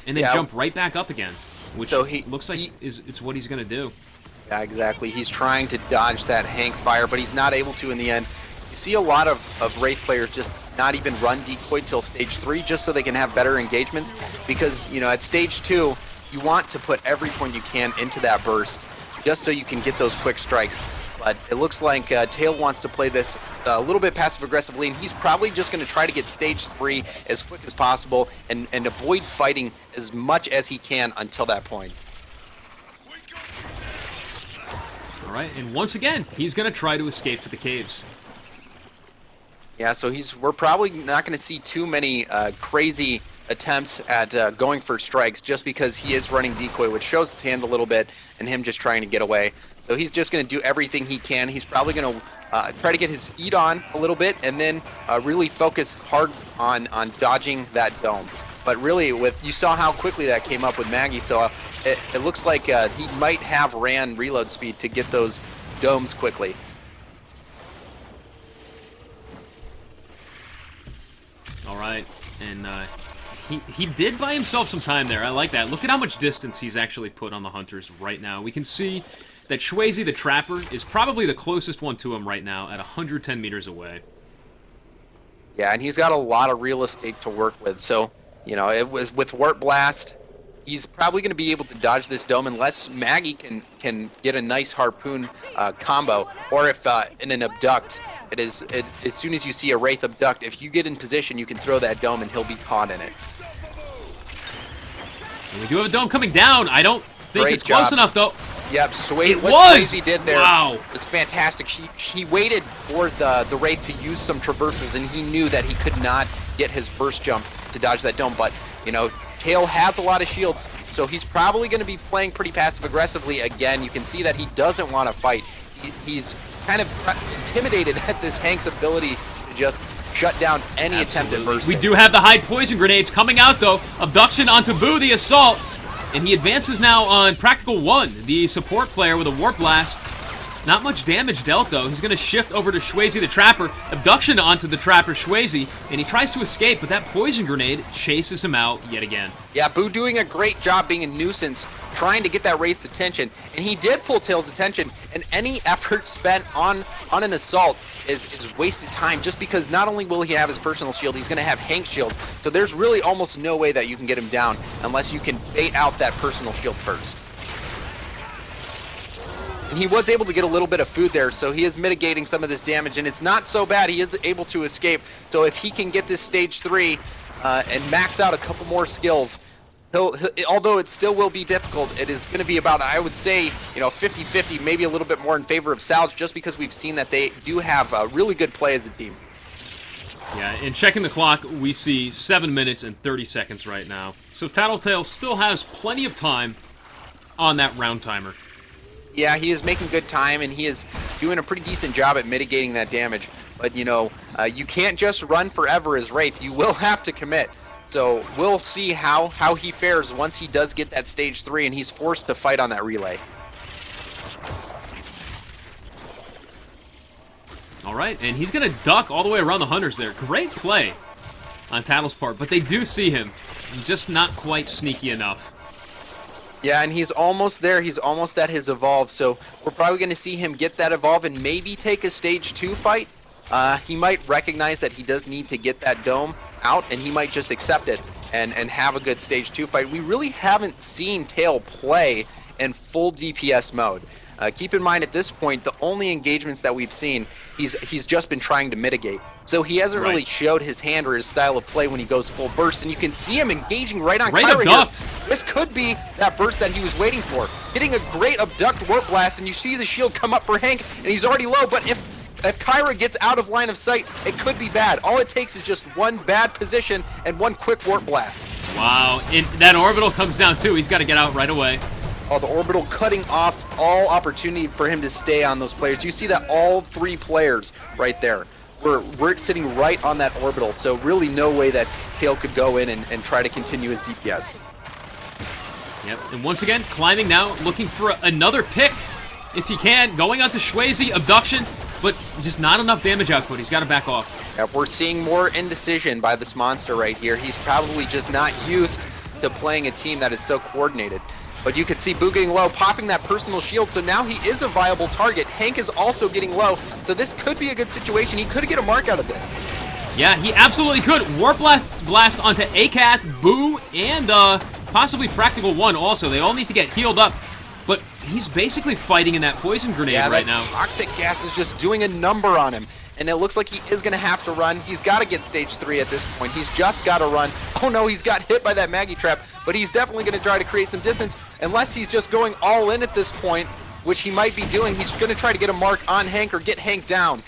And then jump right back up again, which looks like it's what he's going to do. Yeah, exactly. He's trying to dodge that Hank fire, but he's not able to in the end. You see a lot of Wraith players just not even run decoy till stage 3 just so they can have better engagements, because, you know, at stage 2, you want to put every point you can into that burst just so you can get those quick strikes. But it looks like Tail wants to play this a little bit passive-aggressively, and he's probably just going to try to get stage 3 as quick as possible and avoid fighting as much as he can until that point. All right, and once again, he's going to try to escape to the caves. Yeah, so we're probably not going to see too many crazy attempts at going for strikes just because he is running decoy, which shows his hand a little bit, and him just trying to get away. So he's just going to do everything he can. He's probably going to try to get his eat on a little bit, and then really focus hard on dodging that dome. But really, you saw how quickly that came up with Maggie, so it looks like he might have ran reload speed to get those domes quickly. All right, and he did buy himself some time there. I like that. Look at how much distance he's actually put on the hunters right now. We can see that Swayze the Trapper is probably the closest one to him right now at 110 meters away. Yeah, and he's got a lot of real estate to work with. So, you know, it was with Warp Blast, he's probably going to be able to dodge this dome unless Maggie can get a nice harpoon combo, or if in an abduct. As soon as you see a Wraith abduct, if you get in position, you can throw that dome and he'll be caught in it. And we do have a dome coming down. I don't think it's close enough, though. Yep, what Swayze did there was fantastic. He waited for the Wraith to use some traversals, and he knew that he could not get his burst jump to dodge that dome. But, you know, Tail has a lot of shields, so he's probably going to be playing pretty passive-aggressively again. You can see that he doesn't want to fight. He's kind of intimidated at this Hank's ability to just shut down any attempt at bursting. We do have the Hyde poison grenades coming out, though. Abduction onto Boo, the assault. And he advances now on Practical 1, the support player with a Warp Blast. Not much damage dealt, though. He's going to shift over to Swayze the Trapper. Abduction onto the Trapper Swayze, and he tries to escape, but that poison grenade chases him out yet again. Yeah, Boo doing a great job being a nuisance, trying to get that Wraith's attention, and he did pull Tail's attention, and any effort spent on an assault is wasted time, just because not only will he have his personal shield, he's going to have Hank's shield, so there's really almost no way that you can get him down unless you can bait out that personal shield first. And he was able to get a little bit of food there, so he is mitigating some of this damage, and it's not so bad. He is able to escape, so if he can get this stage 3 and max out a couple more skills, although it still will be difficult, it is going to be about, I would say, 50-50, maybe a little bit more in favor of Salge, just because we've seen that they do have really good play as a team. Yeah, and checking the clock, we see 7 minutes and 30 seconds right now. So Tattletale still has plenty of time on that round timer. Yeah, he is making good time, and he is doing a pretty decent job at mitigating that damage. But, you can't just run forever as Wraith. You will have to commit. So we'll see how he fares once he does get that stage 3 and he's forced to fight on that relay. All right, and he's going to duck all the way around the Hunters there. Great play on Tattle's part, but they do see him. Just not quite sneaky enough. Yeah, and he's almost there. He's almost at his evolve, so we're probably going to see him get that evolve and maybe take a stage 2 fight. He might recognize that he does need to get that dome out, and he might just accept it and have a good stage 2 fight. We really haven't seen Tail play in full DPS mode. Keep in mind, at this point, the only engagements that we've seen, he's just been trying to mitigate. So he hasn't really showed his hand or his style of play when he goes full burst, and you can see him engaging right on Kyra here. This could be that burst that he was waiting for. Getting a great abduct warp blast, and you see the shield come up for Hank, and he's already low, but if Kyra gets out of line of sight, it could be bad. All it takes is just one bad position and one quick warp blast. Wow, and that orbital comes down too. He's got to get out right away. Oh, the orbital cutting off all opportunity for him to stay on those players. You see that all 3 players right there. We're sitting right on that orbital, so really no way that Tail could go in and try to continue his DPS. Yep, and once again, climbing now, looking for another pick if he can. Going on to Schwazy, abduction, but just not enough damage output. He's got to back off. Yeah, we're seeing more indecision by this monster right here. He's probably just not used to playing a team that is so coordinated. But you could see Boo getting low, popping that personal shield, so now he is a viable target. Hank is also getting low, so this could be a good situation. He could get a mark out of this. Yeah, he absolutely could. Warp Blast onto ACAT, Boo, and possibly Practical One also. They all need to get healed up. But he's basically fighting in that poison grenade right now. Yeah, toxic gas is just doing a number on him. And it looks like he is going to have to run. He's got to get stage 3 at this point. He's just got to run. Oh no, he's got hit by that Maggie trap, but he's definitely going to try to create some distance. Unless he's just going all in at this point, which he might be doing. He's going to try to get a mark on Hank or get Hank down.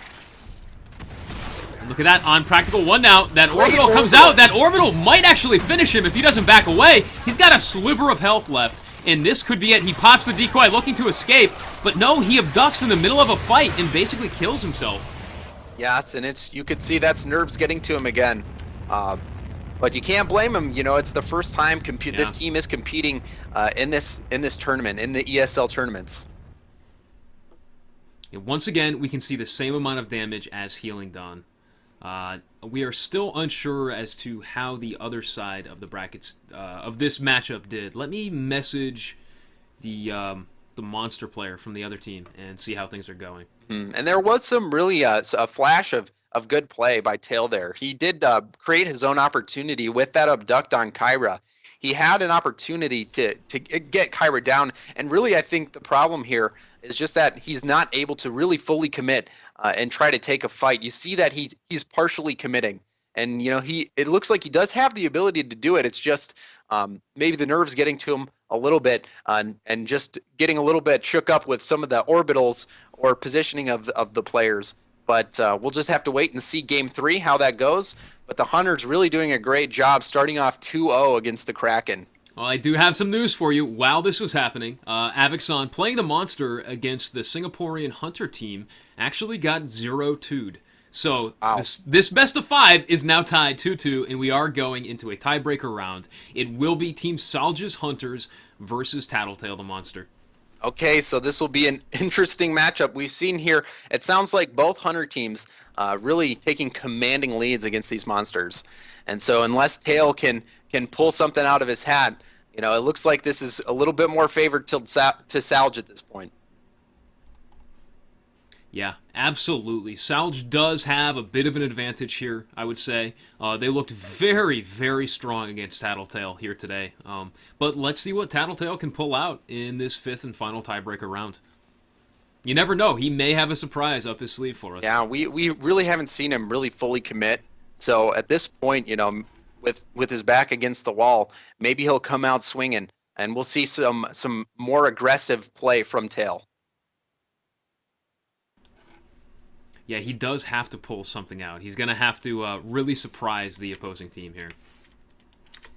Look at that on Practical One now. That orbital comes out. That orbital might actually finish him if he doesn't back away. He's got a sliver of health left. And this could be it. He pops the decoy looking to escape, but no, he abducts in the middle of a fight and basically kills himself. Yes, and you could see that's nerves getting to him again. But you can't blame him. It's the first time this team is competing in this tournament, in the ESL tournaments. And once again, we can see the same amount of damage as Healing Dawn. We are still unsure as to how the other side of the brackets of this matchup did. Let me message the monster player from the other team and see how things are going. And there was some really a flash of good play by Tail there. He did create his own opportunity with that abduct on Kyra. He had an opportunity to get Kyra down, and really I think the problem here is just that he's not able to really fully commit and try to take a fight. You see that he's partially committing, and it looks like he does have the ability to do it. It's just maybe the nerves getting to him a little bit and just getting a little bit shook up with some of the orbitals or positioning of the players. But we'll just have to wait and see Game 3 how that goes. But the Hunters really doing a great job starting off 2-0 against the Kraken. Well, I do have some news for you. While this was happening, Avixon, playing the monster against the Singaporean Hunter team, actually got 0-2'd. So this best of 5 is now tied 2-2, and we are going into a tiebreaker round. It will be Team Salge's Hunters versus Tattletale the Monster. Okay, so this will be an interesting matchup. We've seen here, it sounds like both Hunter teams really taking commanding leads against these monsters. And so unless Tail can pull something out of his hat, it looks like this is a little bit more favored to Salge at this point. Yeah, absolutely. Salge does have a bit of an advantage here, I would say. They looked very, very strong against Tattletale here today. But let's see what Tattletale can pull out in this 5th and final tiebreaker round. You never know. He may have a surprise up his sleeve for us. Yeah, we really haven't seen him really fully commit. So at this point, with his back against the wall, maybe he'll come out swinging, and we'll see some more aggressive play from Tail. Yeah, he does have to pull something out. He's going to have to really surprise the opposing team here.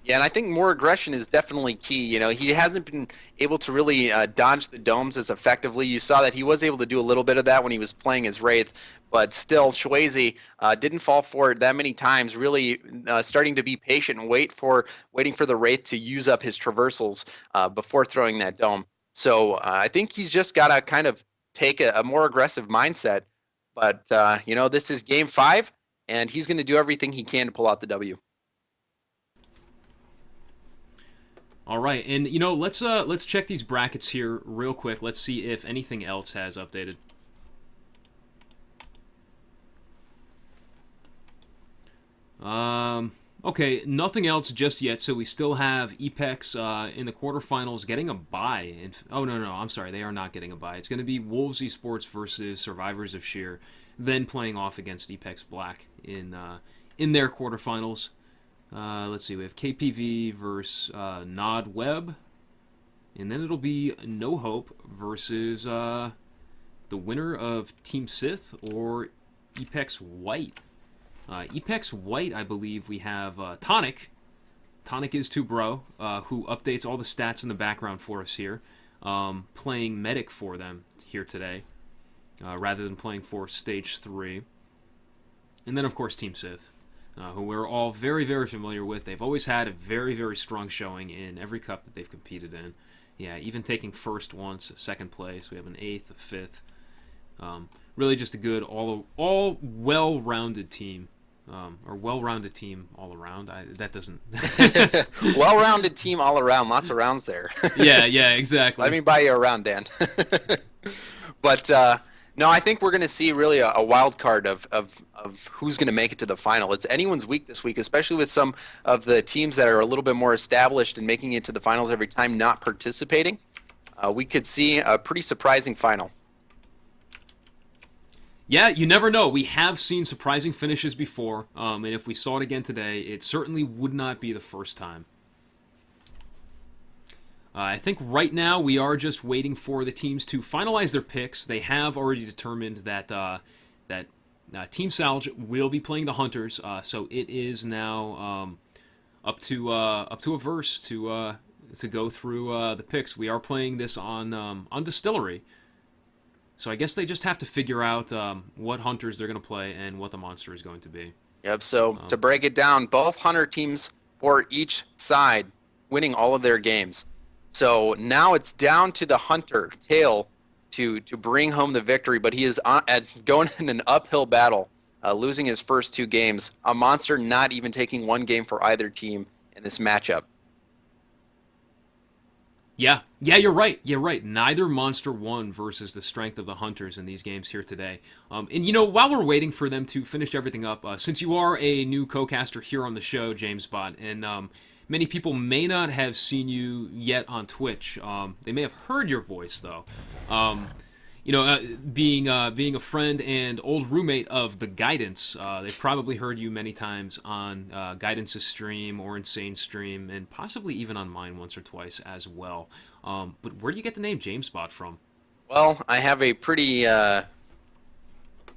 Yeah, and I think more aggression is definitely key. You know, he hasn't been able to really dodge the domes as effectively. You saw that he was able to do a little bit of that when he was playing as Wraith, but still, Shwazy didn't fall for it that many times, really starting to be patient and waiting for the Wraith to use up his traversals before throwing that dome. So I think he's just got to kind of take a more aggressive mindset. But, you know, this is game 5, and he's going to do everything he can to pull out the W. All right, and you know, let's check these brackets here real quick. Let's see if anything else has updated. Okay, nothing else just yet. So we still have Apex in the quarterfinals getting a bye. Oh no, I'm sorry, they are not getting a bye. It's going to be Wolves Esports versus Survivors of Sheer, then playing off against Apex Black in their quarterfinals. Let's see, we have KPV versus Nod Web. And then it'll be No Hope versus the winner of Team Sith or Apex White. Apex White, I believe we have Tonic. Tonic is 2Bro, who updates all the stats in the background for us here. Playing Medic for them here today, rather than playing for Stage 3. And then, of course, Team Sith. Who we're all very, very familiar with. They've always had a very, very strong showing in every cup that they've competed in. Yeah, even taking first once, second place. We have an 8th, a 5th. Really just a good, all well-rounded team. Or well-rounded team all around. That doesn't... Well-rounded team all around. Lots of rounds there. Yeah, exactly. Let me buy you a round, Dan. But... no, I think we're going to see really a wild card of who's going to make it to the final. It's anyone's week this week, especially with some of the teams that are a little bit more established and making it to the finals every time not participating. We could see a pretty surprising final. Yeah, you never know. We have seen surprising finishes before, and if we saw it again today, it certainly would not be the first time. I think right now we are just waiting for the teams to finalize their picks. They have already determined that Team Salge will be playing the Hunters, so it is now up to a verse to go through the picks. We are playing this on Distillery, so I guess they just have to figure out what Hunters they're going to play and what the monster is going to be. Yep. So to break it down, both Hunter teams for each side winning all of their games. So now it's down to the Hunter, Tail, to bring home the victory, but he is going in an uphill battle, losing his first 2 games. A monster not even taking 1 game for either team in this matchup. Yeah, you're right. Neither monster won versus the strength of the Hunters in these games here today. And you know, while we're waiting for them to finish everything up, since you are a new co-caster here on the show, James Bott, and many people may not have seen you yet on Twitch. They may have heard your voice, though. You know, being a friend and old roommate of the Guidance, they've probably heard you many times on Guidance's stream or Insane stream, and possibly even on mine once or twice as well. But where do you get the name James Bott from? Well, I have a pretty...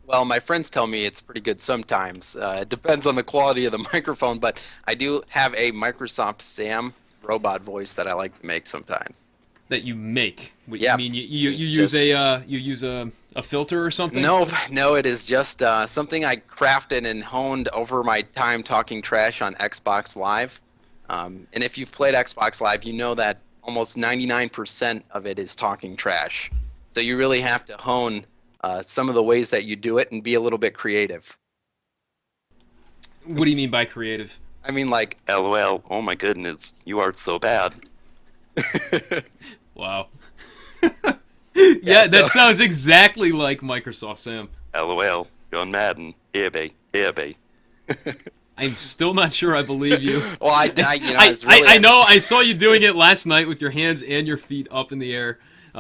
Well, my friends tell me it's pretty good sometimes. It depends on the quality of the microphone, but I do have a Microsoft Sam robot voice that I like to make sometimes. That you make? Yeah. You mean you use a filter or something? No, it is just something I crafted and honed over my time talking trash on Xbox Live. And if you've played Xbox Live, you know that almost 99% of it is talking trash. So you really have to hone some of the ways that you do it and be a little bit creative. What do you mean by creative? I mean, like, LOL, oh my goodness, you are so bad. Wow. Yeah, that sounds exactly like Microsoft Sam. LOL, John Madden, here be. I'm still not sure I believe you. Well, I know I saw you doing it last night with your hands and your feet up in the air.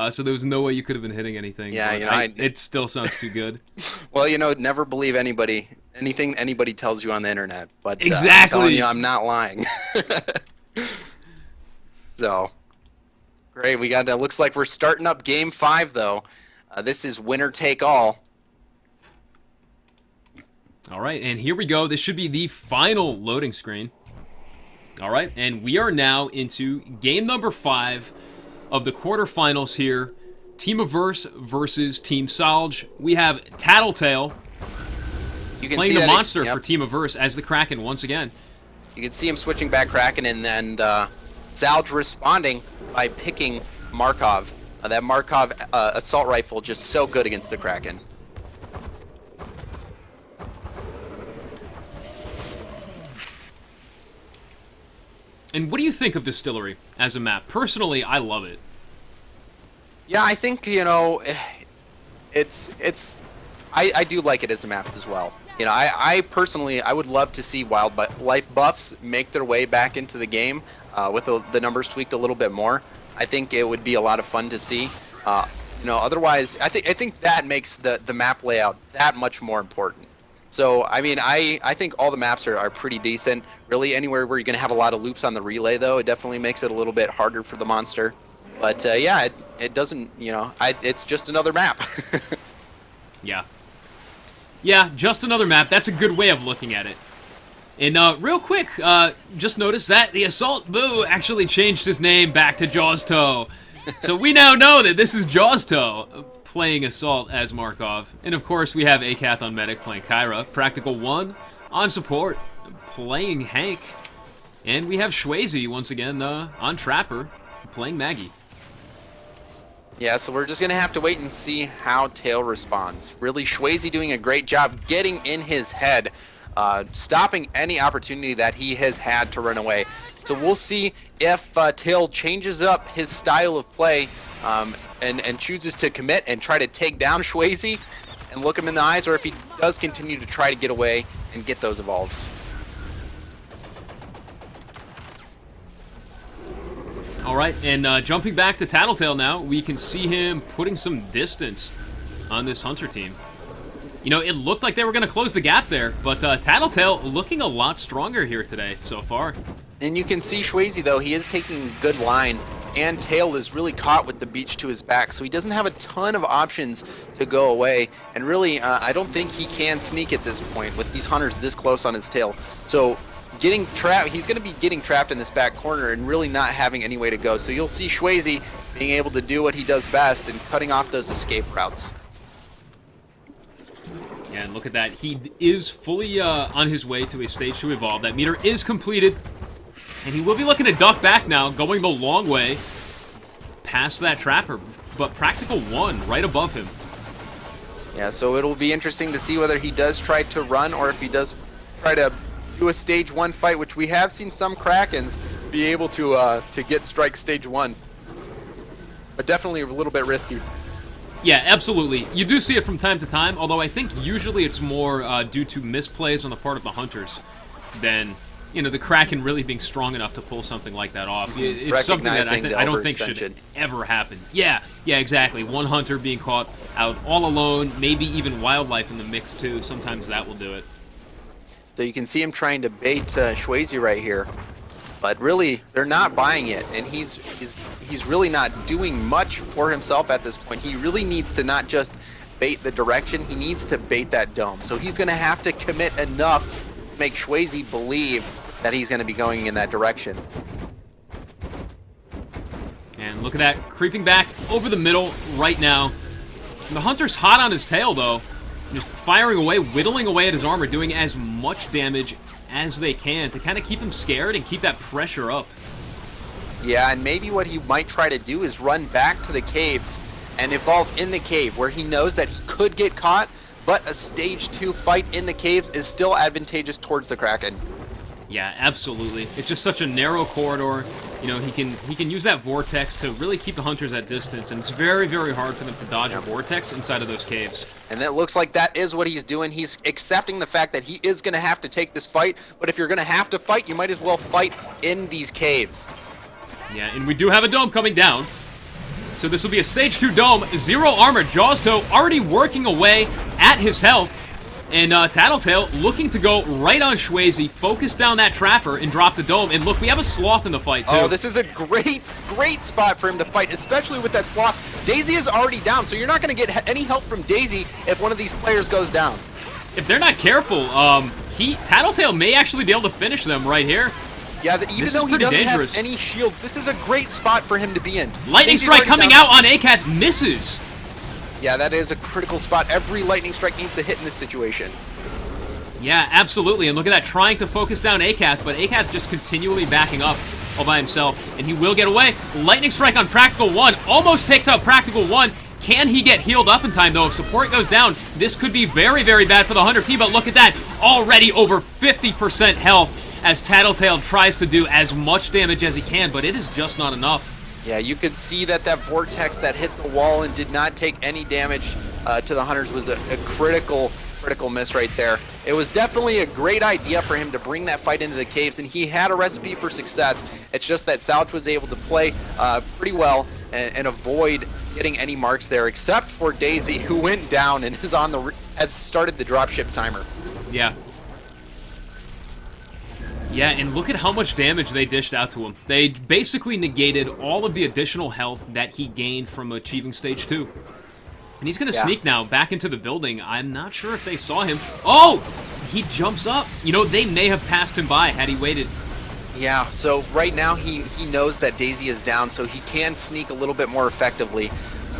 So there was no way you could have been hitting anything. Yeah, it still sounds too good. Well, never believe anybody anything anybody tells you on the internet. But Exactly. I'm telling you, I'm not lying. So, great. We got. Looks like we're starting up Game 5 though. This is winner take all. All right, and here we go. This should be the final loading screen. All right, and we are now into game number 5 of the quarterfinals here. Team Averse versus Team Salge. We have Tattletale You can playing see the that monster yep. for Team Averse as the Kraken once again. You can see him switching back Kraken, and then Salge responding by picking Markov. That Markov assault rifle just so good against the Kraken. And what do you think of Distillery as a map? Personally, I love it. Yeah, I think, you know, I do like it as a map as well. You know, I personally, I would love to see wildlife buffs make their way back into the game with the numbers tweaked a little bit more. I think it would be a lot of fun to see. You know, otherwise, I think that makes the map layout that much more important. So, I mean, I think all the maps are pretty decent. Really, anywhere where you're going to have a lot of loops on the relay, though, it definitely makes it a little bit harder for the monster. But, yeah, it doesn't, you know, it's just another map. Yeah. Yeah, just another map. That's a good way of looking at it. And real quick, just noticed that the Assault Boo actually changed his name back to Jaws Toe. So we now know that this is Jaws Toe playing Assault as Markov. And of course, we have Akath on Medic playing Kyra. Practical 1 on support playing Hank. And we have Shwazy once again on Trapper playing Maggie. Yeah, so we're just going to have to wait and see how Tail responds. Really, Shwazy doing a great job getting in his head, stopping any opportunity that he has had to run away. So we'll see if Tail changes up his style of play and chooses to commit and try to take down Shwazy and look him in the eyes, or if he does continue to try to get away and get those evolves. All right, and jumping back to Tattletale now, we can see him putting some distance on this Hunter team. You know, it looked like they were going to close the gap there, but Tattletale looking a lot stronger here today so far. And you can see Shwazy, though, he is taking good line, and Tail is really caught with the beach to his back, so he doesn't have a ton of options to go away. And really, I don't think he can sneak at this point with these Hunters this close on his tail. So getting trapped, he's going to be getting trapped in this back corner and really not having any way to go. So you'll see Shwazy being able to do what he does best and cutting off those escape routes. Yeah, and look at that. He is fully on his way to a stage 2 evolve. That meter is completed. And he will be looking to duck back now, going the long way past that Trapper. But Practical 1 right above him. Yeah, so it'll be interesting to see whether he does try to run or if he does try to do a stage 1 fight, which we have seen some Krakens be able to get strike stage 1. But definitely a little bit risky. Yeah, absolutely. You do see it from time to time, although I think usually it's more due to misplays on the part of the Hunters than, you know, the Kraken really being strong enough to pull something like that off. It's something that I don't think should ever happen. Yeah, exactly. One Hunter being caught out all alone, maybe even wildlife in the mix too. Sometimes that will do it. So you can see him trying to bait Shwazy right here. But really, they're not buying it, and he's really not doing much for himself at this point. He really needs to not just bait the direction, he needs to bait that dome. So he's going to have to commit enough to make Shwazy believe that he's going to be going in that direction. And look at that, creeping back over the middle right now. And the Hunter's hot on his tail, though. Just firing away, whittling away at his armor, doing as much damage as they can to kind of keep him scared and keep that pressure up. Yeah, and maybe what he might try to do is run back to the caves and evolve in the cave, where he knows that he could get caught, but a stage 2 fight in the caves is still advantageous towards the Kraken. Yeah, absolutely. It's just such a narrow corridor. You know, he can use that vortex to really keep the Hunters at distance, and it's very, very hard for them to dodge a vortex inside of those caves. And it looks like that is what he's doing. He's accepting the fact that he is going to have to take this fight, but if you're going to have to fight, you might as well fight in these caves. Yeah, and we do have a dome coming down. So this will be a stage 2 dome. 0 armor. Jaws Toe already working away at his health. And Tattletale looking to go right on Swayze, focus down that Trapper, and drop the dome. And look, we have a Sloth in the fight, too. Oh, this is a great spot for him to fight, especially with that Sloth. Daisy is already down, so you're not going to get any help from Daisy if one of these players goes down. If they're not careful, Tattletale may actually be able to finish them right here. Yeah, even though he doesn't dangerous. have any shields, this is a great spot for him to be in. Lightning Daisy's Strike already coming down. out on ACAT, misses. Yeah, that is a critical spot. Every Lightning Strike needs to hit in this situation. Yeah, absolutely. And look at that, trying to focus down Akath, but Akath just continually backing up all by himself, and he will get away. Lightning Strike on Practical 1, almost takes out Practical 1. Can he get healed up in time, though? If support goes down, this could be very, very bad for the Hunter team, but look at that, already over 50% health as Tattletale tries to do as much damage as he can, but it is just not enough. Yeah, you could see that Vortex that hit the wall and did not take any damage to the Hunters was a critical miss right there. It was definitely a great idea for him to bring that fight into the caves, and he had a recipe for success. It's just that Salch was able to play pretty well and avoid getting any marks there, except for Daisy, who went down and is has started the dropship timer. Yeah. Yeah, and look at how much damage they dished out to him. They basically negated all of the additional health that he gained from achieving Stage 2. And he's going to sneak now back into the building. I'm not sure if they saw him. Oh! He jumps up. You know, they may have passed him by had he waited. Yeah, so right now he knows that Daisy is down, so he can sneak a little bit more effectively.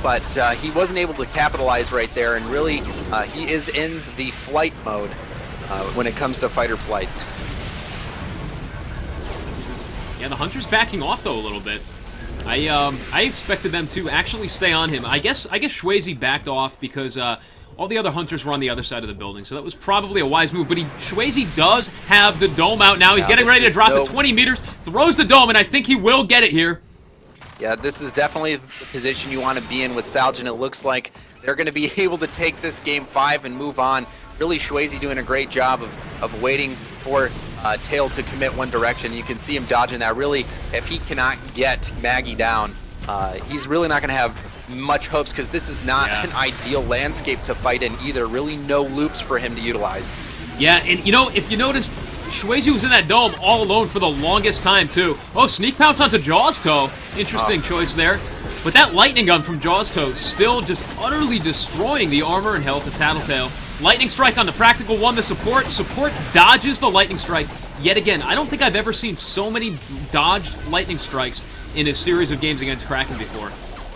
But he wasn't able to capitalize right there, and really he is in the flight mode when it comes to fight or flight. Yeah, the Hunter's backing off, though, a little bit. I expected them to actually stay on him. I guess Swayze backed off because all the other Hunters were on the other side of the building, so that was probably a wise move. But Swayze does have the dome out now. He's getting ready to drop it 20 meters, throws the dome, and I think he will get it here. Yeah, this is definitely the position you want to be in with Salch, and it looks like they're going to be able to take this game 5 and move on. Really, Swayze doing a great job of waiting for Tail to commit one direction. You can see him dodging that. Really, if he cannot get Maggie down, he's really not going to have much hopes, because this is not an ideal landscape to fight in either. Really no loops for him to utilize. Yeah, and you know, if you noticed, Swayze was in that dome all alone for the longest time, too. Oh, sneak pounce onto Jaws Toe. Interesting choice there. But that lightning gun from Jaws Toe still just utterly destroying the armor and health of Tattletale. Lightning Strike on the Practical 1, the support. Support dodges the Lightning Strike. Yet again, I don't think I've ever seen so many dodged Lightning Strikes in a series of games against Kraken before.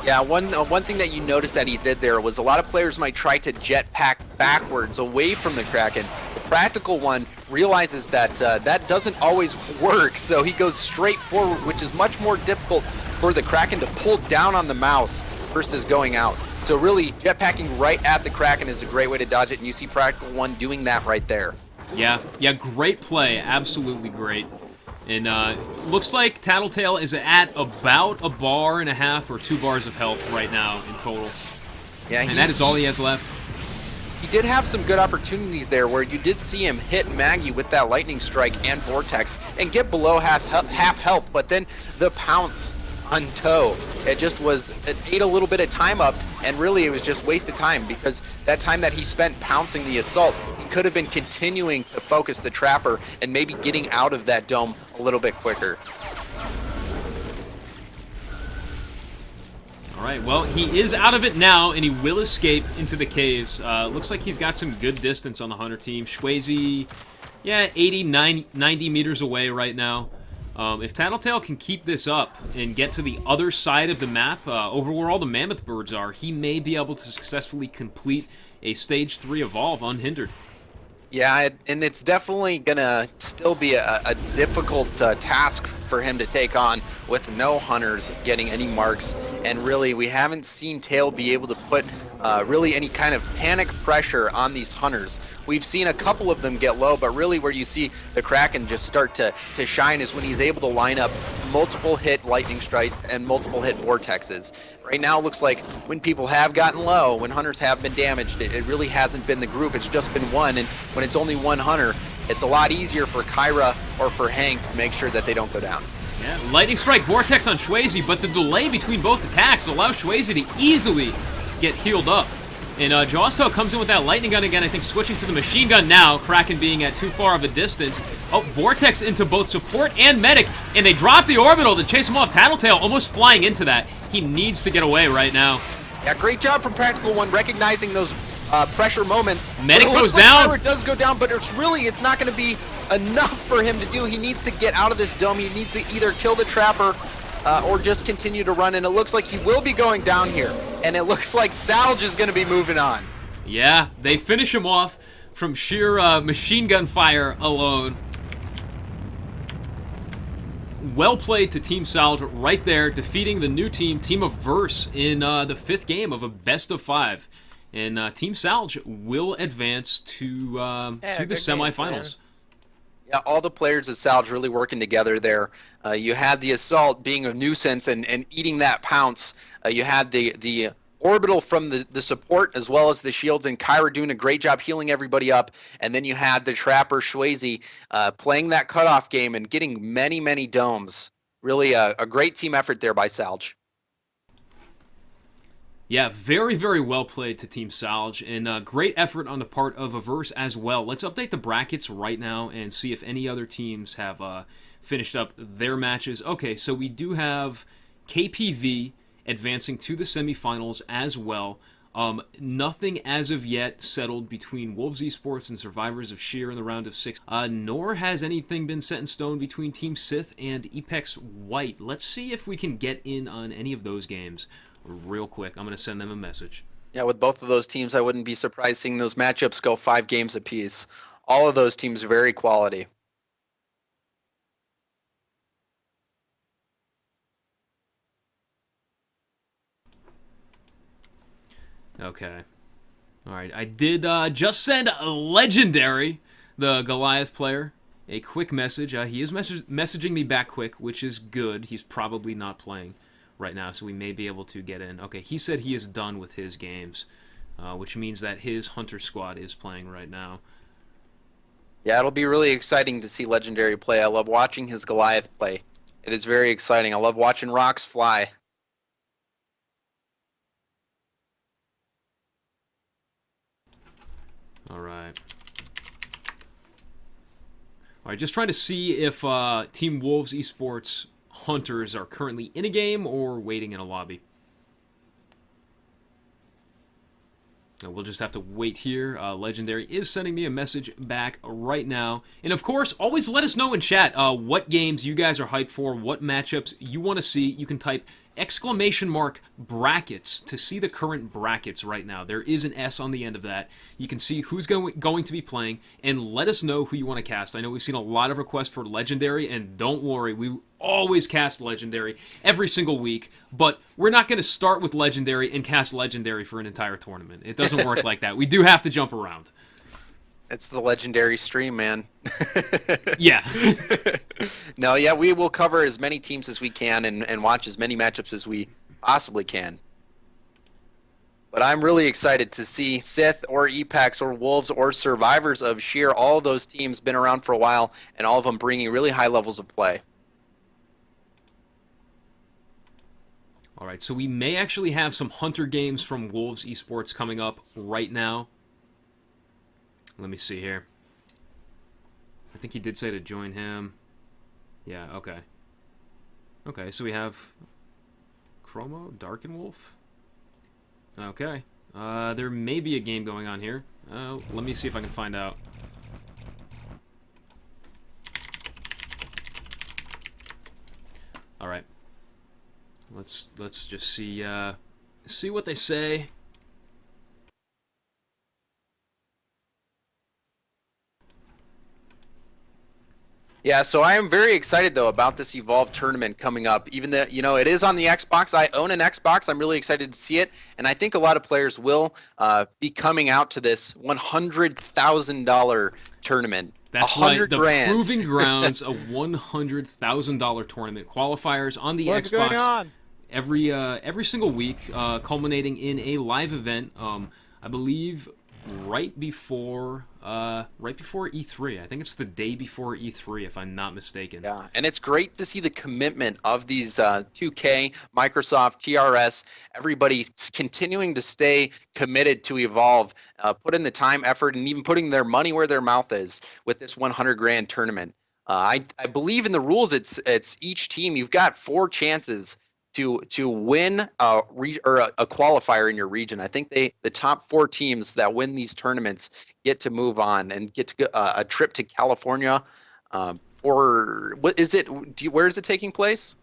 Yeah, one thing that you noticed that he did there was a lot of players might try to jetpack backwards away from the Kraken. The Practical 1 realizes that that doesn't always work, so he goes straight forward, which is much more difficult for the Kraken to pull down on the mouse versus going out. So really, jetpacking right at the Kraken is a great way to dodge it, and you see Practical 1 doing that right there. Yeah, great play, absolutely great. And looks like Tattletale is at about a bar and a half or 2 bars of health right now in total. Yeah, and that is all he has left. He did have some good opportunities there where you did see him hit Maggie with that Lightning Strike and Vortex and get below half health, but then the pounce on Toe, it ate a little bit of time up, and really it was just wasted time, because that time that he spent pouncing the assault, he could have been continuing to focus the Trapper and maybe getting out of that dome a little bit quicker. All right, well, he is out of it now, and he will escape into the caves. Looks like he's got some good distance on the Hunter team. Swayze, yeah, 80, 90 meters away right now. If Tattletale can keep this up and get to the other side of the map, over where all the mammoth birds are, he may be able to successfully complete a Stage 3 Evolve unhindered. Yeah, and it's definitely going to still be a difficult task for him to take on with no Hunters getting any marks. And really, we haven't seen Tail be able to put really any kind of panic pressure on these Hunters. We've seen a couple of them get low, but really where you see the Kraken just start to shine is when he's able to line up multiple hit Lightning Strike and multiple hit Vortexes. Right now it looks like when people have gotten low, when Hunters have been damaged, it really hasn't been the group, it's just been one, and when it's only one Hunter, it's a lot easier for Kyra or for Hank to make sure that they don't go down. Yeah, Lightning Strike Vortex on Swayze, but the delay between both attacks allows Swayze to easily get healed up. And Jawstow comes in with that lightning gun again, I think switching to the machine gun now, Kraken being at too far of a distance. Oh, Vortex into both support and medic, and they drop the orbital to chase him off. Tattletale almost flying into that. He needs to get away right now. Yeah, great job from Practical One recognizing those pressure moments. Medic goes like down. Pirate does go down, but it's not going to be enough for him to do. He needs to get out of this dome. He needs to either kill the Trapper or just continue to run, and it looks like he will be going down here. And it looks like Salge is going to be moving on. Yeah, they finish him off from sheer machine gun fire alone. Well played to Team Salge right there, defeating the new team, Team of Verse, in the 5th game of a best-of-5. And Team Salge will advance to the semifinals. Yeah, all the players of Salge really working together there. You had the Assault being a nuisance and eating that pounce. You had the Orbital from the support as well as the shields, and Kyra doing a great job healing everybody up. And then you had the Trapper Schwazy playing that cutoff game and getting many, many domes. Really a great team effort there by Salge. Yeah, very, very well played to Team Salge, and great effort on the part of Averse as well. Let's update the brackets right now and see if any other teams have finished up their matches. Okay, so we do have KPV advancing to the semifinals as well. Nothing as of yet settled between Wolves Esports and Survivors of Sheer in the round of 6. Nor has anything been set in stone between Team Sith and Epex White. Let's see if we can get in on any of those games real quick. I'm going to send them a message. Yeah, with both of those teams, I wouldn't be surprised seeing those matchups go 5 games apiece. All of those teams very quality. Okay. All right. I did just send Legendary, the Goliath player, a quick message. He is messaging me back quick, which is good. He's probably not playing right now, so we may be able to get in. Okay, he said he is done with his games, which means that his Hunter squad is playing right now. Yeah, it'll be really exciting to see Legendary play. I love watching his Goliath play. It is very exciting. I love watching rocks fly. All right. All right, just trying to see if Team Wolves Esports Hunters are currently in a game or waiting in a lobby. We'll just have to wait here. Legendary is sending me a message back right now. And of course, always let us know in chat what games you guys are hyped for, what matchups you want to see. You can type !brackets to see the current brackets right now. There is an S on the end of that. You can see who's going to be playing, and let us know who you want to cast. I know we've seen a lot of requests for Legendary, and don't worry, we always cast Legendary every single week, but we're not going to start with Legendary and cast Legendary for an entire tournament. It doesn't work like that. We do have to jump around. It's the Legendary stream, man. Yeah. No, yeah, we will cover as many teams as we can and watch as many matchups as we possibly can. But I'm really excited to see Sith or Epex or Wolves or Survivors of Sheer. All of those teams been around for a while, and all of them bringing really high levels of play. All right, so we may actually have some Hunter games from Wolves Esports coming up right now. Let me see here. I think he did say to join him. Yeah, okay. Okay, so we have Chromo, Darkenwolf. Okay. There may be a game going on here. Let me see if I can find out. All right. Let's just see what they say. Yeah, so I am very excited though about this Evolve tournament coming up. Even though, you know, it is on the Xbox. I own an Xbox. I'm really excited to see it, and I think a lot of players will be coming out to this $100,000 tournament. That's right. The Proving Grounds, a $100,000 tournament. Qualifiers on the What's Xbox going on? every single week, culminating in a live event. I believe right before E3. I think it's the day before E3, if I'm not mistaken. Yeah, and it's great to see the commitment of these 2K, Microsoft, TRS, everybody continuing to stay committed to Evolve, put in the time, effort, and even putting their money where their mouth is with this 100 grand tournament. I believe in the rules. It's each team. You've got 4 chances to win a qualifier in your region. I think the top 4 teams that win these tournaments get to move on and get to go, a trip to California. For what is it? Where is it taking place?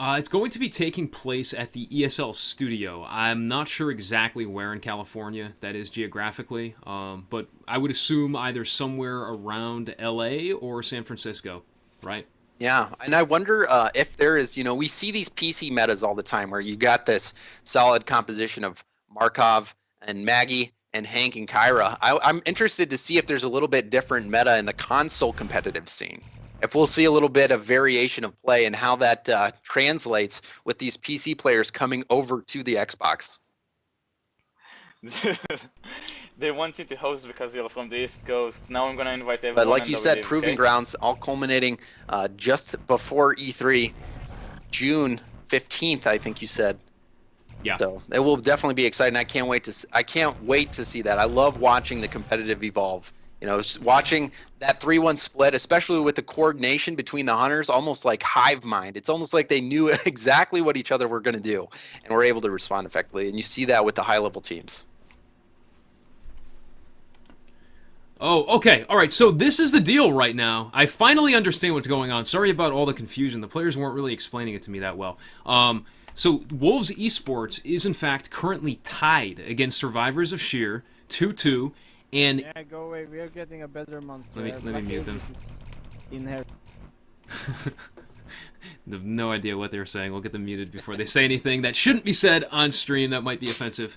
It's going to be taking place at the ESL studio. I'm not sure exactly where in California that is geographically, but I would assume either somewhere around LA or San Francisco, right? Yeah, and I wonder if there is, we see these PC metas all the time where you got this solid composition of Markov and Maggie and Hank and Kyra. I'm interested to see if there's a little bit different meta in the console competitive scene. If we'll see a little bit of variation of play and how that translates with these PC players coming over to the Xbox. They want you to host because you're from the East Coast. Now I'm gonna invite everyone. But like and you I said, believe, Proving okay? Grounds all culminating just before E3, June 15th, I think you said. Yeah. So it will definitely be exciting. I can't wait to see that. I love watching the competitive evolve. Just watching that 3-1 split, especially with the coordination between the hunters, almost like hive mind. It's almost like they knew exactly what each other were going to do and were able to respond effectively. And you see that with the high-level teams. Oh, okay. All right. So this is the deal right now. I finally understand what's going on. Sorry about all the confusion. The players weren't really explaining it to me that well. So Wolves Esports is in fact currently tied against Survivors of Sheer 2-2, and Yeah, go away. We are getting a better monster. Let me mute them. Inherent. I have no idea what they're saying. We'll get them muted before they say anything that shouldn't be said on stream. That might be offensive.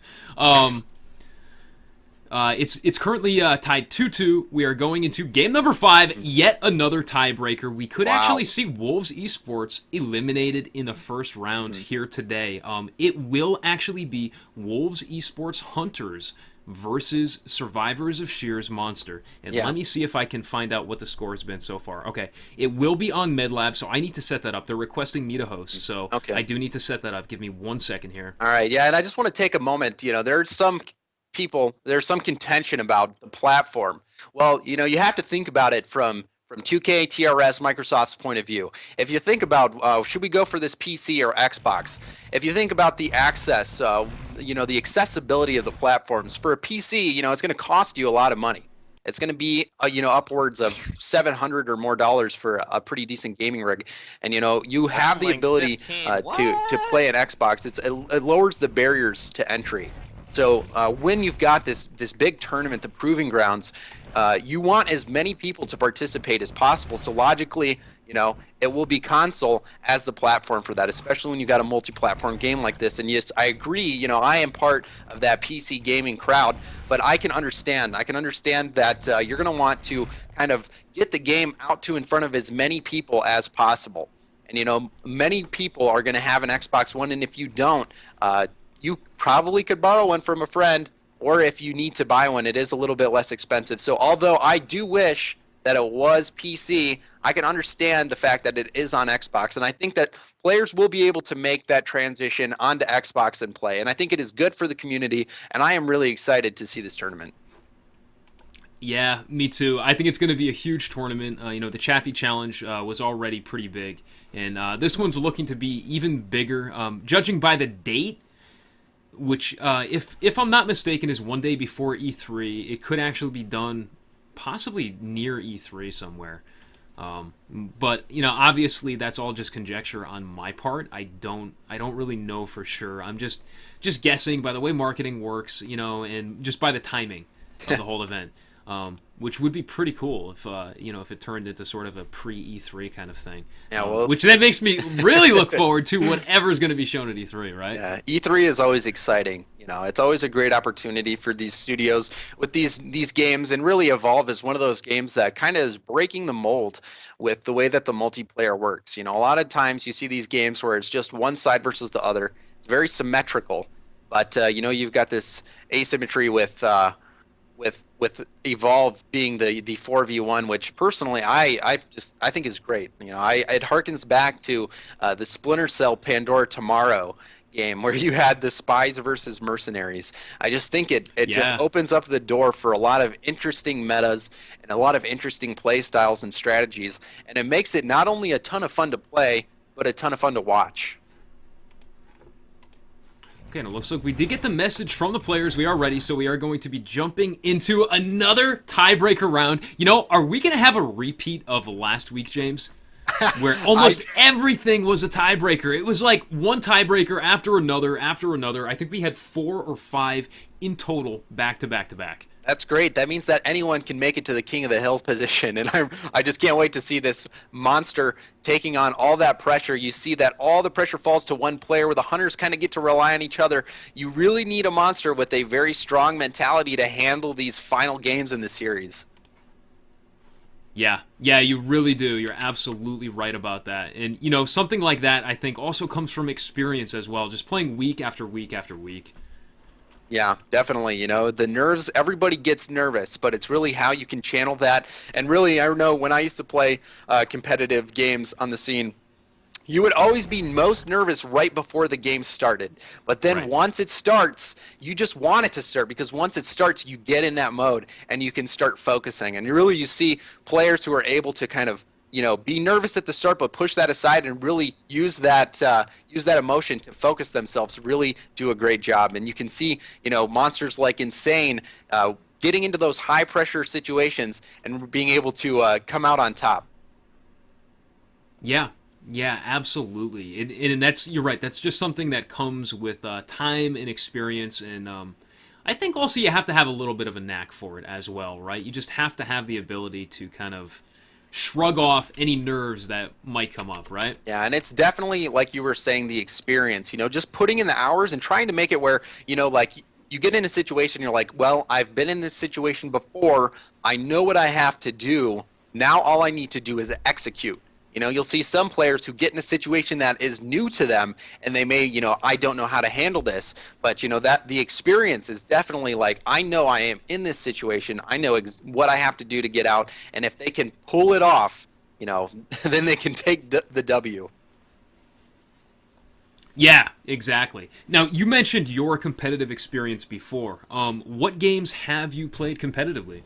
It's currently tied 2-2. We are going into game number 5, yet another tiebreaker. We could actually see Wolves Esports eliminated in the first round here today. It will actually be Wolves Esports Hunters versus Survivors of Sheer's Monster. And let me see if I can find out what the score has been so far. Okay, it will be on MedLab, so I need to set that up. They're requesting me to host, so I do need to set that up. Give me 1 second here. All right, yeah, and I just want to take a moment. There's some contention about the platform. Well, you have to think about it from 2K, TRS, Microsoft's point of view. If you think about should we go for this PC or Xbox? If you think about the access, the accessibility of the platforms for a PC, it's going to cost you a lot of money. It's going to be upwards of $700 or more for a pretty decent gaming rig, and you have the like ability 15. to play an Xbox. It lowers the barriers to entry. So when you've got this big tournament, the Proving Grounds, you want as many people to participate as possible. So logically, it will be console as the platform for that, especially when you got a multi-platform game like this. And yes, I agree. I am part of that PC gaming crowd, but I can understand. That you're going to want to kind of get the game out to in front of as many people as possible. And many people are going to have an Xbox One, and if you don't, you probably could borrow one from a friend, or if you need to buy one, it is a little bit less expensive. So although I do wish that it was PC, I can understand the fact that it is on Xbox. And I think that players will be able to make that transition onto Xbox and play. And I think it is good for the community, and I am really excited to see this tournament. Yeah, me too. I think it's going to be a huge tournament. The Chappie Challenge was already pretty big, and this one's looking to be even bigger. Judging by the date, which, if I'm not mistaken, is one day before E3. It could actually be done possibly near E3 somewhere. But obviously that's all just conjecture on my part. I don't really know for sure. I'm just guessing by the way marketing works, and just by the timing of the whole event. Which would be pretty cool if if it turned into sort of a pre-E3 kind of thing. Yeah, well, which that makes me really look forward to whatever's going to be shown at E3, right? Yeah, E3 is always exciting. It's always a great opportunity for these studios with these games, and really Evolve is one of those games that kind of is breaking the mold with the way that the multiplayer works. A lot of times you see these games where it's just one side versus the other. It's very symmetrical. But you've got this asymmetry with Evolve being the 4v1, which personally I think is great. It harkens back to the Splinter Cell Pandora Tomorrow game where you had the spies versus mercenaries. I just think it just opens up the door for a lot of interesting metas and a lot of interesting play styles and strategies, and it makes it not only a ton of fun to play, but a ton of fun to watch. Okay, and it looks like we did get the message from the players. We are ready, so we are going to be jumping into another tiebreaker round. Are we going to have a repeat of last week, James? Where almost everything was a tiebreaker. It was like one tiebreaker after another after another. I think we had 4 or 5 in total, back to back to back. That's great. That means that anyone can make it to the King of the Hill position, and I just can't wait to see this monster taking on all that pressure. You see that all the pressure falls to one player where the hunters kind of get to rely on each other. You really need a monster with a very strong mentality to handle these final games in the series. Yeah, you really do. You're absolutely right about that. And, something like that, I think, also comes from experience as well, just playing week after week after week. Yeah, definitely. The nerves, everybody gets nervous, but it's really how you can channel that. And really, I know when I used to play competitive games on the scene, you would always be most nervous right before the game started. But then once it starts, you just want it to start, because once it starts, you get in that mode and you can start focusing. And really, you see players who are able to kind of, be nervous at the start, but push that aside and really use that emotion to focus themselves, really do a great job. And you can see, monsters like Insane getting into those high pressure situations and being able to come out on top. Yeah, absolutely. And you're right. That's just something that comes with time and experience. And I think also you have to have a little bit of a knack for it as well, right? You just have to have the ability to kind of shrug off any nerves that might come up, right? Yeah, and it's definitely, like you were saying, the experience, just putting in the hours and trying to make it where, like you get in a situation, you're like, well, I've been in this situation before. I know what I have to do. Now all I need to do is execute. You'll see some players who get in a situation that is new to them, and they may, I don't know how to handle this. But, that the experience is definitely like, I know I am in this situation. I know what I have to do to get out. And if they can pull it off, then they can take the W. Yeah, exactly. Now, you mentioned your competitive experience before. What games have you played competitively?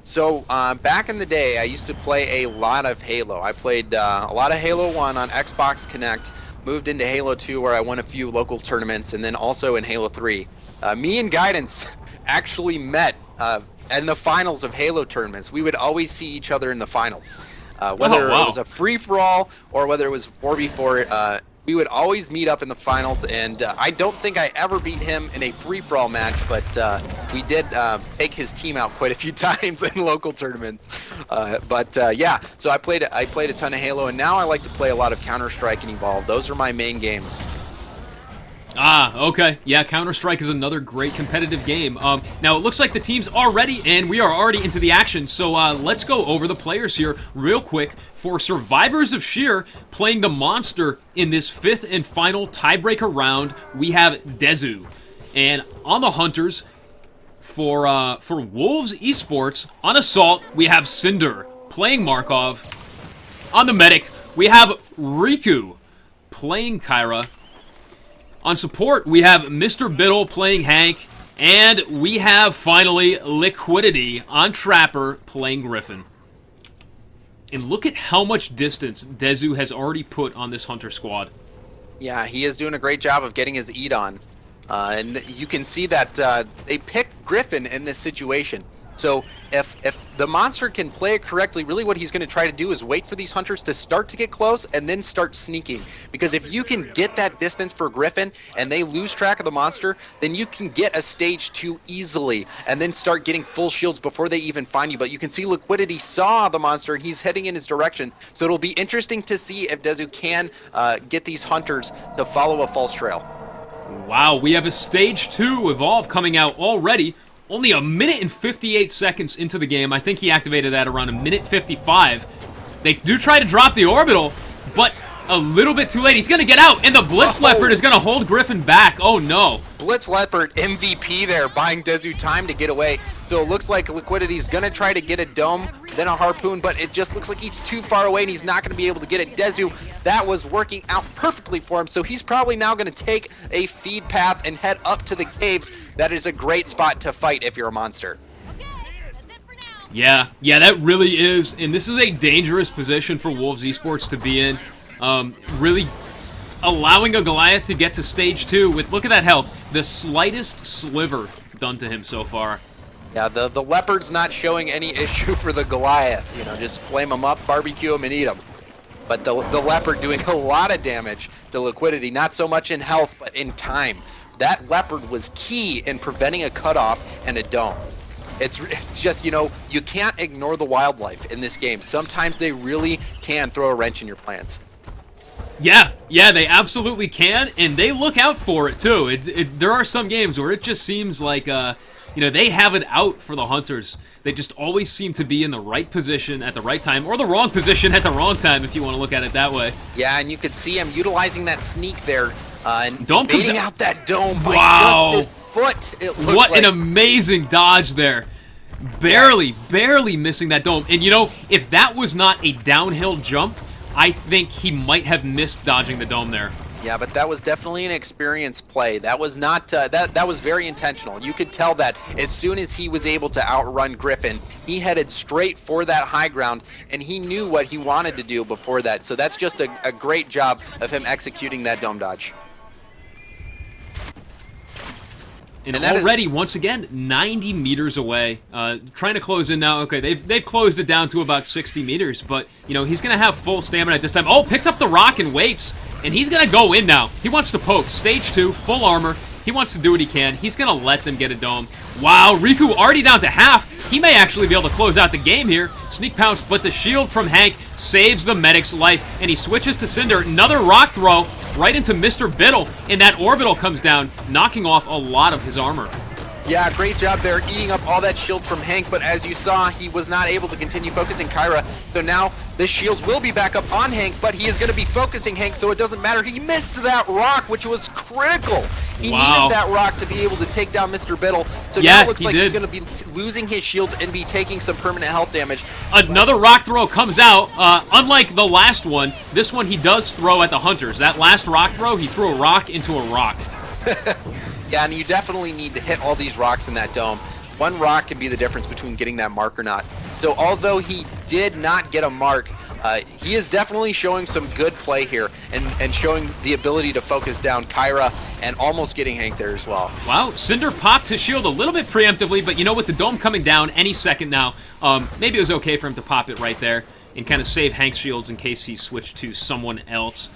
So back in the day, I used to play a lot of Halo. I played a lot of Halo 1 on Xbox Connect, moved into Halo 2 where I won a few local tournaments, and then also in Halo 3. Me and Guidance actually met in the finals of Halo tournaments. We would always see each other in the finals. Whether it was a free-for-all or whether it was 4v4, we would always meet up in the finals, and I don't think I ever beat him in a free-for-all match, but we did take his team out quite a few times in local tournaments. Yeah, so I played a ton of Halo, and now I like to play a lot of Counter-Strike and Evolve. Those are my main games. Okay. Yeah, Counter-Strike is another great competitive game. Now, it looks like the teams are ready, and we are already into the action. So let's go over the players here real quick. For Survivors of Sheer, playing the Monster in this 5th and final tiebreaker round, we have Dezu. And on the Hunters, for Wolves Esports, on Assault, we have Cinder playing Markov. On the Medic, we have Riku playing Kyra. On support, we have Mr. Biddle playing Hank, and we have, finally, Liquidity on Trapper playing Griffin. And look at how much distance Dezu has already put on this Hunter squad. Yeah, he is doing a great job of getting his eat on. And you can see that they picked Griffin in this situation. So if the monster can play it correctly, really what he's going to try to do is wait for these hunters to start to get close and then start sneaking. Because if you can get that distance for Griffin and they lose track of the monster, then you can get a stage 2 easily and then start getting full shields before they even find you. But you can see Liquidity saw the monster and he's heading in his direction. So it'll be interesting to see if Dezu can get these hunters to follow a false trail. Wow, we have a stage 2 Evolve coming out already. Only a minute and 58 seconds into the game. I think he activated that around a minute 55. They do try to drop the orbital, but a little bit too late. He's going to get out, and the Blitz Leopard is going to hold Griffin back. Oh, no. Blitz Leopard MVP there, buying Dezu time to get away. So it looks like Liquidity's going to try to get a dome, then a harpoon, but it just looks like he's too far away and he's not going to be able to get it. Dezu, that was working out perfectly for him, so he's probably now going to take a feed path and head up to the caves. That is a great spot to fight if you're a monster. Yeah, that really is, and this is a dangerous position for Wolves Esports to be in. Really allowing a Goliath to get to stage 2 with, look at that health, the slightest sliver done to him so far. Yeah, the Leopard's not showing any issue for the Goliath. You know, just flame him up, barbecue him, and eat him. But the Leopard doing a lot of damage to Liquidity, not so much in health, but in time. That Leopard was key in preventing a cutoff and a dome. It's just, you know, you can't ignore the wildlife in this game. Sometimes they really can throw a wrench in your plans. Yeah, they absolutely can, and they look out for it, too. There are some games where it just seems like, you know, they have it out for the Hunters. They just always seem to be in the right position at the right time, or the wrong position at the wrong time, if you want to look at it that way. Yeah, and you could see him utilizing that sneak there, and Dome comes beating out that dome by wow. just his foot, it looks What like. an amazing dodge there. Barely missing that dome. And, you know, if that was not a downhill jump, I think he might have missed dodging the dome there. Yeah, but that was definitely an experienced play. That was not that was very intentional. You could tell that as soon as he was able to outrun Griffin, he headed straight for that high ground, and he knew what he wanted to do before that. So that's just a great job of him executing that dome dodge. And already, once again, 90 meters away. Trying to close in now. Okay, they've closed it down to about 60 meters, but, you know, he's going to have full stamina at this time. Oh, picks up the rock and waits, and he's going to go in now. He wants to poke. Stage 2, full armor. He wants to do what he can. He's going to let them get a dome. Wow, Riku already down to half. He may actually be able to close out the game here. Sneak pounce, but the shield from Hank saves the medic's life, and he switches to Cinder. Another rock throw right into Mr. Biddle, and that orbital comes down, knocking off a lot of his armor. Yeah, great job there, eating up all that shield from Hank, but as you saw, he was not able to continue focusing Kyra, so now this shield will be back up on Hank, but he is going to be focusing Hank, so it doesn't matter. He missed that rock, which was critical. He needed that rock to be able to take down Mr. Biddle, so now it looks like he's going to be losing his shields and be taking some permanent health damage. Another rock throw comes out. Unlike the last one, this one he does throw at the Hunters. That last rock throw, he threw a rock into a rock. Yeah, and you definitely need to hit all these rocks in that dome. One rock can be the difference between getting that mark or not. So although he did not get a mark, he is definitely showing some good play here and showing the ability to focus down Kyra and almost getting Hank there as well. Wow, Cinder popped his shield a little bit preemptively, but you know, with the dome coming down any second now, maybe it was okay for him to pop it right there and kind of save Hank's shields in case he switched to someone else.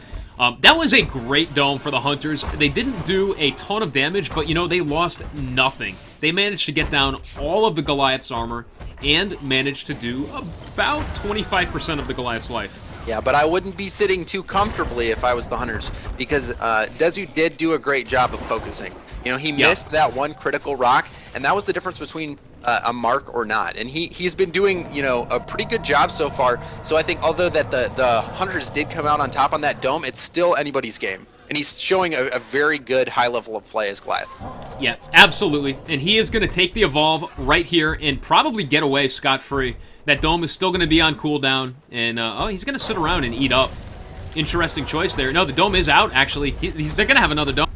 That was a great dome for the Hunters. They didn't do a ton of damage, but, you know, they lost nothing. They managed to get down all of the Goliath's armor and managed to do about 25% of the Goliath's life. Yeah, but I wouldn't be sitting too comfortably if I was the Hunters, because Dezu did do a great job of focusing. You know, he missed that one critical rock, and that was the difference between a mark or not. And he's been doing, you know, a pretty good job so far. So I think although that the Hunters did come out on top on that dome, it's still anybody's game. And he's showing a very good high level of play as Goliath. Yeah, absolutely. And he is going to take the Evolve right here and probably get away scot-free. That dome is still going to be on cooldown, and he's going to sit around and eat up. Interesting choice there. No, the dome is out, actually. They're going to have another dome.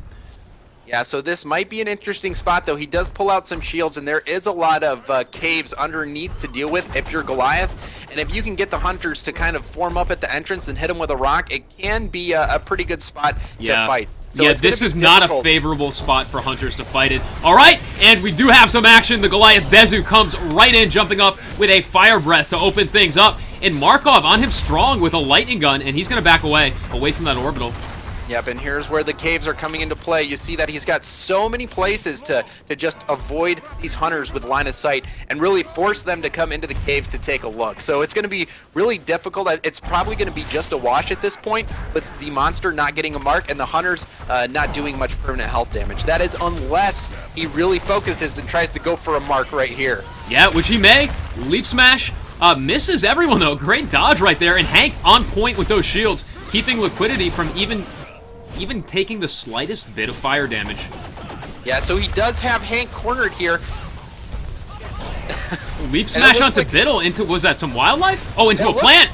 Yeah, so this might be an interesting spot, though. He does pull out some shields, and there is a lot of caves underneath to deal with if you're Goliath. And if you can get the Hunters to kind of form up at the entrance and hit them with a rock, it can be a pretty good spot to fight. So yeah, this is not a favorable spot for Hunters to fight it. All right, and we do have some action. The Goliath Dezu comes right in, jumping up with a fire breath to open things up. And Markov on him strong with a lightning gun, and he's going to back away from that orbital. Yep, and here's where the caves are coming into play. You see that he's got so many places to just avoid these Hunters with line of sight and really force them to come into the caves to take a look. So it's going to be really difficult. It's probably going to be just a wash at this point, with the monster not getting a mark and the Hunters not doing much permanent health damage. That is unless he really focuses and tries to go for a mark right here. Yeah, which he may. Leap smash Misses everyone, though. Great dodge right there. And Hank on point with those shields, keeping Liquidity from even taking the slightest bit of fire damage. Yeah, so he does have Hank cornered here. Leap smash onto like, Biddle into, was that some wildlife? Oh, into a plant.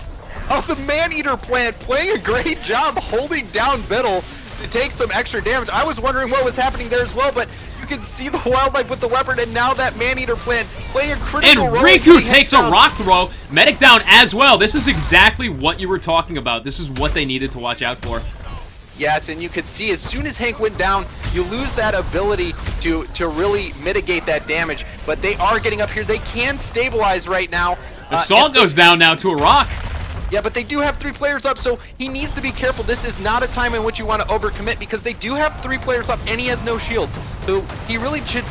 Oh, the Man-Eater plant playing a great job holding down Biddle to take some extra damage. I was wondering what was happening there as well, but you can see the wildlife with the leopard, and now that Man-Eater plant playing a critical And role. Riku takes a rock throw. Medic down as well. This is exactly what you were talking about. This is what they needed to watch out for. Yes, and you could see as soon as Hank went down, you lose that ability to really mitigate that damage. But they are getting up here. They can stabilize right now. Assault goes down now to a rock. Yeah, but they do have 3 players up, so he needs to be careful. This is not a time in which you want to overcommit because they do have 3 players up, and he has no shields. So he really should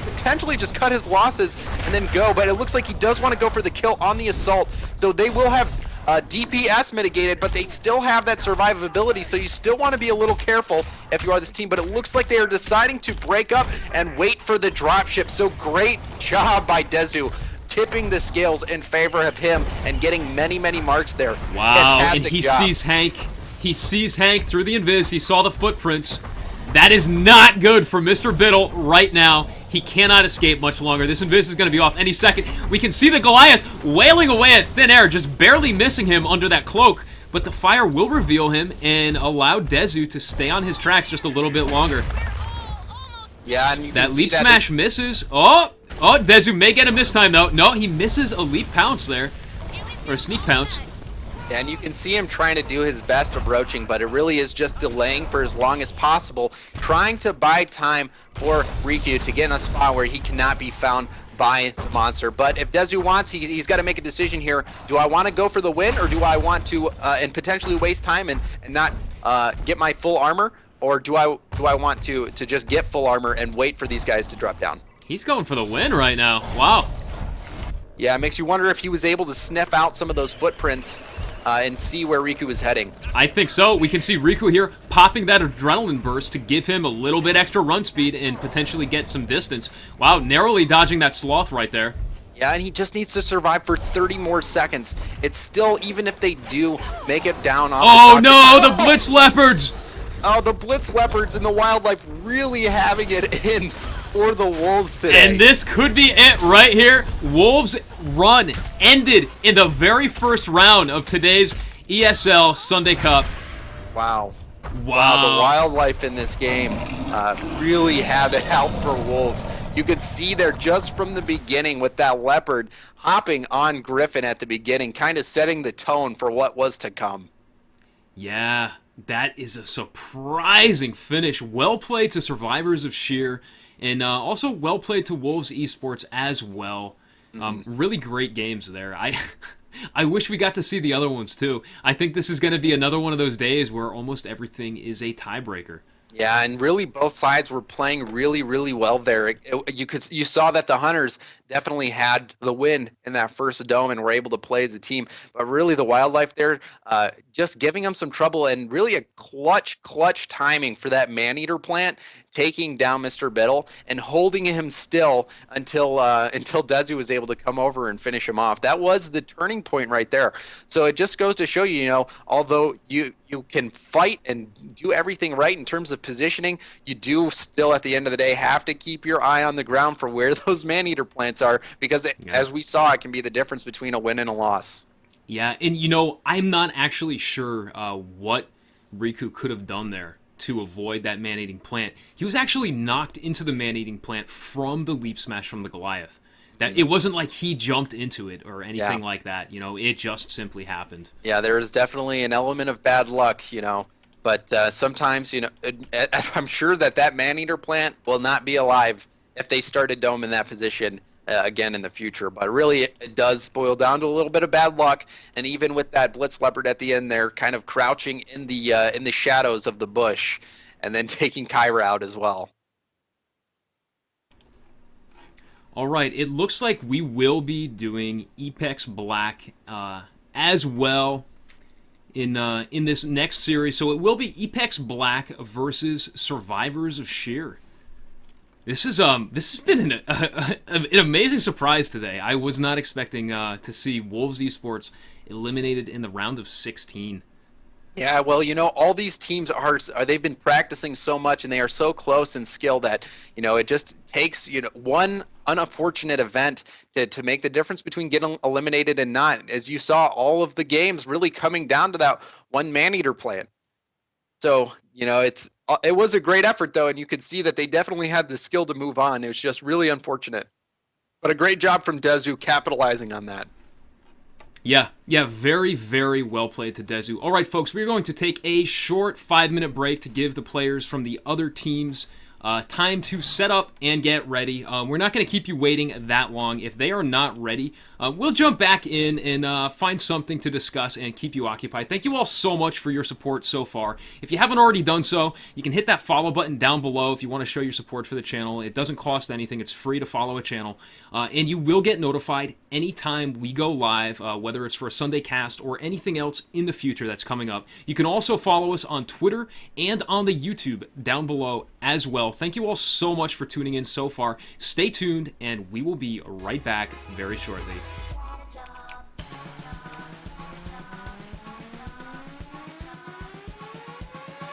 potentially just cut his losses and then go. But it looks like he does want to go for the kill on the assault. So they will have DPS mitigated, but they still have that survivability, so you still want to be a little careful if you are this team. But it looks like they are deciding to break up and wait for the dropship. So great job by Dezu, tipping the scales in favor of him and getting many marks there. Wow, Fantastic and he job. sees Hank. He sees Hank through the invis. He saw the footprints. That is not good for Mr. Biddle right now. He cannot escape much longer. This invis is going to be off any second. We can see the Goliath wailing away at thin air, just barely missing him under that cloak. But the fire will reveal him and allow Dezu to stay on his tracks just a little bit longer. Yeah, and you That can see leap smash misses. Oh, Dezu may get him this time, though. No, he misses a leap pounce there. Or a sneak pounce. And you can see him trying to do his best of roaching, but it really is just delaying for as long as possible, trying to buy time for Riku to get in a spot where he cannot be found by the monster. But if Dezu wants, he's got to make a decision here. Do I want to go for the win, or do I want to and potentially waste time and not get my full armor, or do I want to just get full armor and wait for these guys to drop down? He's going for the win right now. Wow. Yeah, it makes you wonder if he was able to sniff out some of those footprints and see where Riku is heading. I think so. We can see Riku here popping that adrenaline burst to give him a little bit extra run speed and potentially get some distance. Wow, narrowly dodging that sloth right there. Yeah, and he just needs to survive for 30 more seconds. It's still, even if they do make it down off Oh the no, the Blitz Leopards! Oh, the Blitz Leopards and the Wildlife really having it in for the Wolves today. And this could be it right here. Wolves' run ended in the very first round of today's ESL Sunday Cup. Wow. Wow. The Wildlife in this game really had it out for Wolves. You could see there just from the beginning with that Leopard hopping on Griffin at the beginning, kind of setting the tone for what was to come. Yeah, that is a surprising finish. Well played to Survivors of Sheer, and also well played to Wolves Esports as well. Really great games there. I wish we got to see the other ones too. I think this is going to be another one of those days where almost everything is a tiebreaker. Yeah, and really both sides were playing really well there. You saw that the Hunters definitely had the win in that first dome and were able to play as a team. But really the Wildlife there just giving them some trouble, and really a clutch timing for that Man-Eater plant, taking down Mr. Biddle and holding him still until Dezu was able to come over and finish him off. That was the turning point right there. So it just goes to show you, although you can fight and do everything right in terms of positioning, you do still at the end of the day have to keep your eye on the ground for where those Man-Eater plants are, because as we saw, it can be the difference between a win and a loss. Yeah, and I'm not actually sure what Riku could have done there to avoid that man-eating plant. He was actually knocked into the man-eating plant from the leap smash from the Goliath. That it wasn't like he jumped into it or anything like that. It just simply happened. Yeah, there is definitely an element of bad luck, but sometimes, I'm sure that Man-Eater plant will not be alive if they start a dome in that position again in the future. But really, it does boil down to a little bit of bad luck. And even with that Blitz Leopard at the end, they're kind of crouching in the shadows of the bush, and then taking Kyra out as well. All right, it looks like we will be doing Apex Black as well in this next series. So it will be Apex Black versus Survivors of Sheer. This has been an amazing surprise today. I was not expecting to see Wolves Esports eliminated in the round of 16. Yeah, well, all these teams they've been practicing so much and they are so close in skill that, it just takes, one unfortunate event to make the difference between getting eliminated and not. As you saw, all of the games really coming down to that one man-eater plan. So, it was a great effort though, and you could see that they definitely had the skill to move on. It was just really unfortunate. But a great job from Dezu capitalizing on that. Yeah, very, very well played to Dezu. All right, folks, we're going to take a short 5-minute break to give the players from the other teams time to set up and get ready. We're not going to keep you waiting that long. If they are not ready, we'll jump back in and find something to discuss and keep you occupied. Thank you all so much for your support so far. If you haven't already done so, you can hit that follow button down below if you want to show your support for the channel. It doesn't cost anything. It's free to follow a channel. And you will get notified anytime we go live, whether it's for a Sunday cast or anything else in the future that's coming up. You can also follow us on Twitter and on the YouTube down below as well. Thank you all so much for tuning in so far. Stay tuned, and we will be right back very shortly.